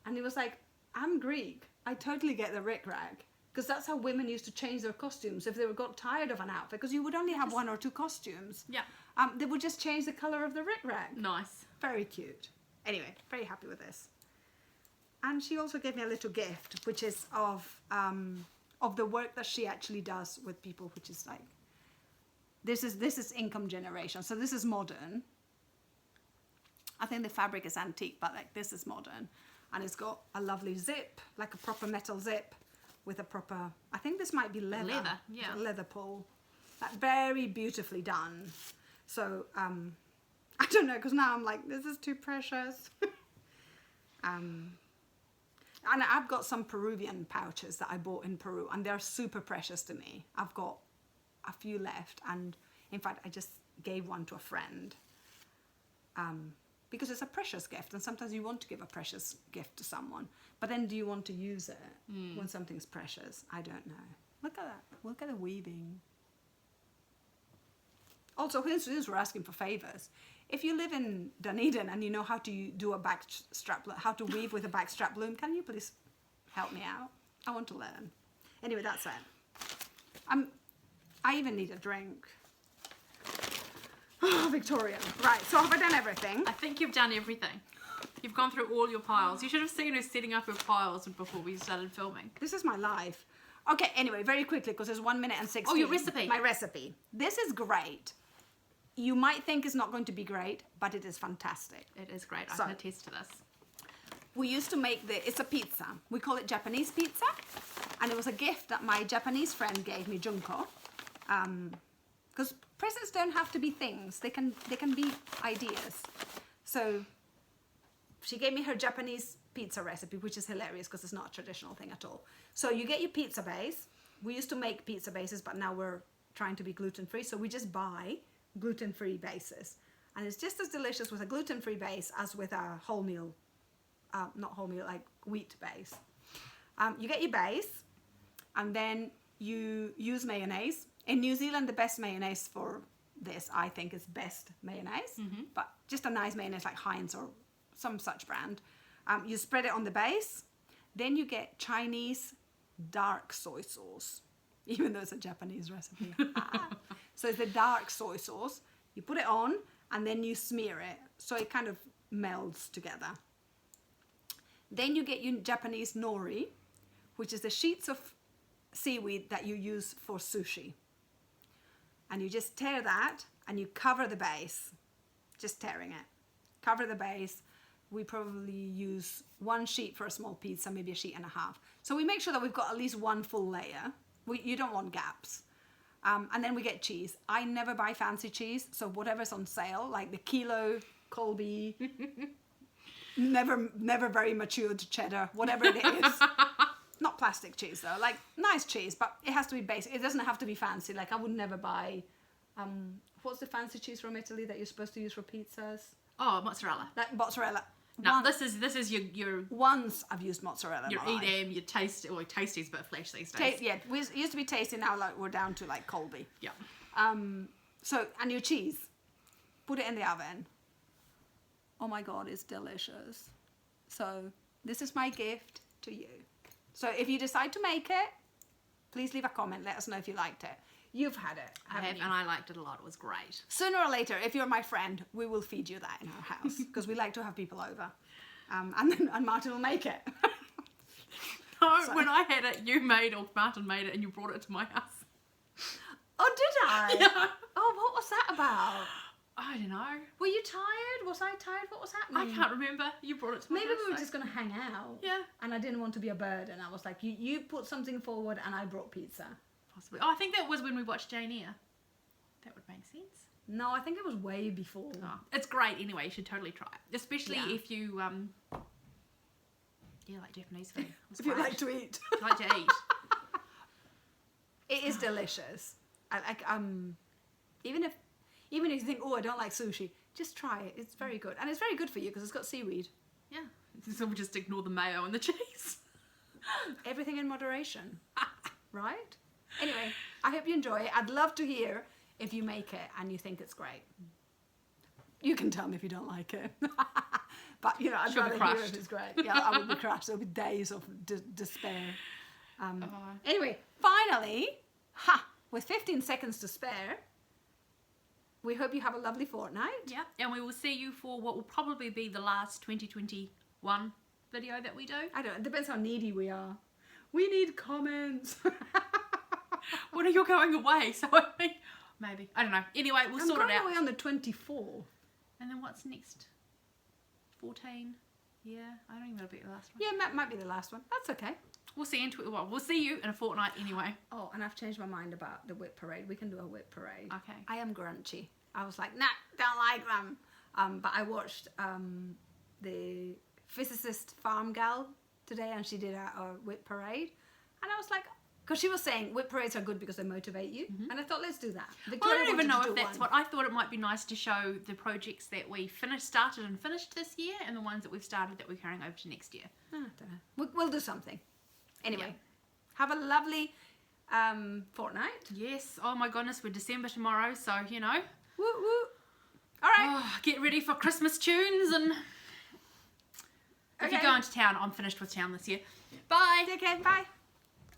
And he was like, I'm Greek. I totally get the rickrack. Because that's how women used to change their costumes if they got tired of an outfit. Because you would only have 1 or 2 costumes. yeah, They would just change the colour of the rickrack. nice. Very cute. Anyway, very happy with this. And she also gave me a little gift, which is of the work that she actually does with people, which is like, this is income generation. So this is modern. I think the fabric is antique, but like this is modern. And it's got a lovely zip, like a proper metal zip with a proper, I think this might be leather. Leather, yeah. It's a leather pull. Like very beautifully done. So, I don't know, because now I'm like, this is too precious. And I've got some Peruvian pouches that I bought in Peru, and they're super precious to me. I've got a few left, and in fact, I just gave one to a friend. Because it's a precious gift, and sometimes you want to give a precious gift to someone, but then do you want to use it when something's precious? I don't know. Look at that. Look at the weaving. Also, since we're asking for favors, if you live in Dunedin and you know how to do a back strap, how to weave with a back strap loom, can you please help me out? I want to learn. Anyway, that's it. I even need a drink. Oh, Victoria. Right, so have I done everything? I think you've done everything. You've gone through all your piles. You should have seen her setting up her piles before we started filming. This is my life. Okay, anyway, very quickly, because there's 1 minute and 16. Oh, your recipe. My recipe. This is great. You might think it's not going to be great, but it is fantastic. It is great. I So- can attest to this. We used to make it's a pizza. We call it Japanese pizza. And it was a gift that my Japanese friend gave me, Junko. Because presents don't have to be things. They can be ideas. So she gave me her Japanese pizza recipe, which is hilarious because it's not a traditional thing at all. So you get your pizza base. We used to make pizza bases, but now we're trying to be gluten-free. So we just buy gluten-free bases. And it's just as delicious with a gluten-free base as with a wholemeal, not wholemeal, like wheat base. You get your base, and then you use mayonnaise. In New Zealand, the best mayonnaise for this, I think, is Best mayonnaise. But just a nice mayonnaise like Heinz or some such brand. You spread it on the base. Then you get Chinese dark soy sauce, even though it's a Japanese recipe. So it's the dark soy sauce. You put it on, and then you smear it, so it kind of melds together. Then you get your Japanese nori, which is the sheets of seaweed that you use for sushi. And you just tear that, and you cover the base, just tearing it. Cover the base. We probably use 1 sheet for a small pizza, maybe a sheet and a half. So we make sure that we've got at least 1 full layer. You don't want gaps. And then we get cheese. I never buy fancy cheese, so whatever's on sale, like the kilo Colby, never very matured cheddar, whatever it is. Not plastic cheese though, like nice cheese, but it has to be basic. It doesn't have to be fancy. Like I would never buy, what's the fancy cheese from Italy that you're supposed to use for pizzas? Oh, mozzarella. Like mozzarella. No, this is your Once I've used mozzarella in your my life. EDM, your taste, or tasty's a bit flesh these days. Yeah, it used to be tasty, now like we're down to like Colby. Yeah. So, and your cheese, put it in the oven. Oh my God, it's delicious. So this is my gift to you. So if you decide to make it, please leave a comment. Let us know if you liked it. You've had it, I have, you? and I liked it a lot. It was great. Sooner or later, if you're my friend, we will feed you that in our house because we like to have people over. And Martin will make it. No, So- when I had it, you made, or Martin made it, and you brought it to my house. Oh, did I? Yeah. Oh, what was that about? I don't know. Were you tired? Was I tired? What was happening? I can't remember. You brought it to my Maybe house. we were so- just going to hang out. Yeah. And I didn't want to be a burden. I was like, you put something forward and I brought pizza. Possibly. Oh, I think that was when we watched Jane Eyre. That would make sense. No, I think it was way before. Oh, it's great anyway. You should totally try it. Especially Yeah. if you, like Japanese food. It's If you great. like to eat. If you like to eat. It is delicious. Even if you think, oh, I don't like sushi, just try it. It's very good. And it's very good for you because it's got seaweed. Yeah. So we just ignore the mayo and the cheese. Everything in moderation. right? Anyway, I hope you enjoy it. I'd love to hear if you make it and you think it's great. You can tell me if you don't like it. But, you know, I'd rather hear if it's great. Yeah, I would be crushed. There'll be days of despair. Anyway, finally, with 15 seconds to spare, we hope you have a lovely fortnight. Yeah, and we will see you for what will probably be the last 2021 video that we do. I don't know, it depends how needy we are. We need comments. When are you going away? So I think, maybe. I don't know. Anyway, we'll sort it out. I'm going away on the 24th. And then what's next? 14? Yeah, I don't think that'll be the last one. Yeah, might be the last one. That's okay. We'll see we'll see you in a fortnight anyway. Oh, and I've changed my mind about the whip parade. We can do a whip parade. Okay. I am grunchy. I was like, nah, don't like them. But I watched the physicist farmgirl today, and she did a whip parade, and I was like, because she was saying whip parades are good because they motivate you, and I thought, let's do that. Well, I don't even know if that's what I thought. It might be nice to show the projects that we started and finished this year, and the ones that we've started that we're carrying over to next year. I don't know. We'll do something. Anyway, have a lovely fortnight. Yes. Oh my goodness, we're December tomorrow, so you know. Woo woo. All right. Oh, get ready for Christmas tunes, and if you're going to town, I'm finished with town this year. Bye. Take care. Bye.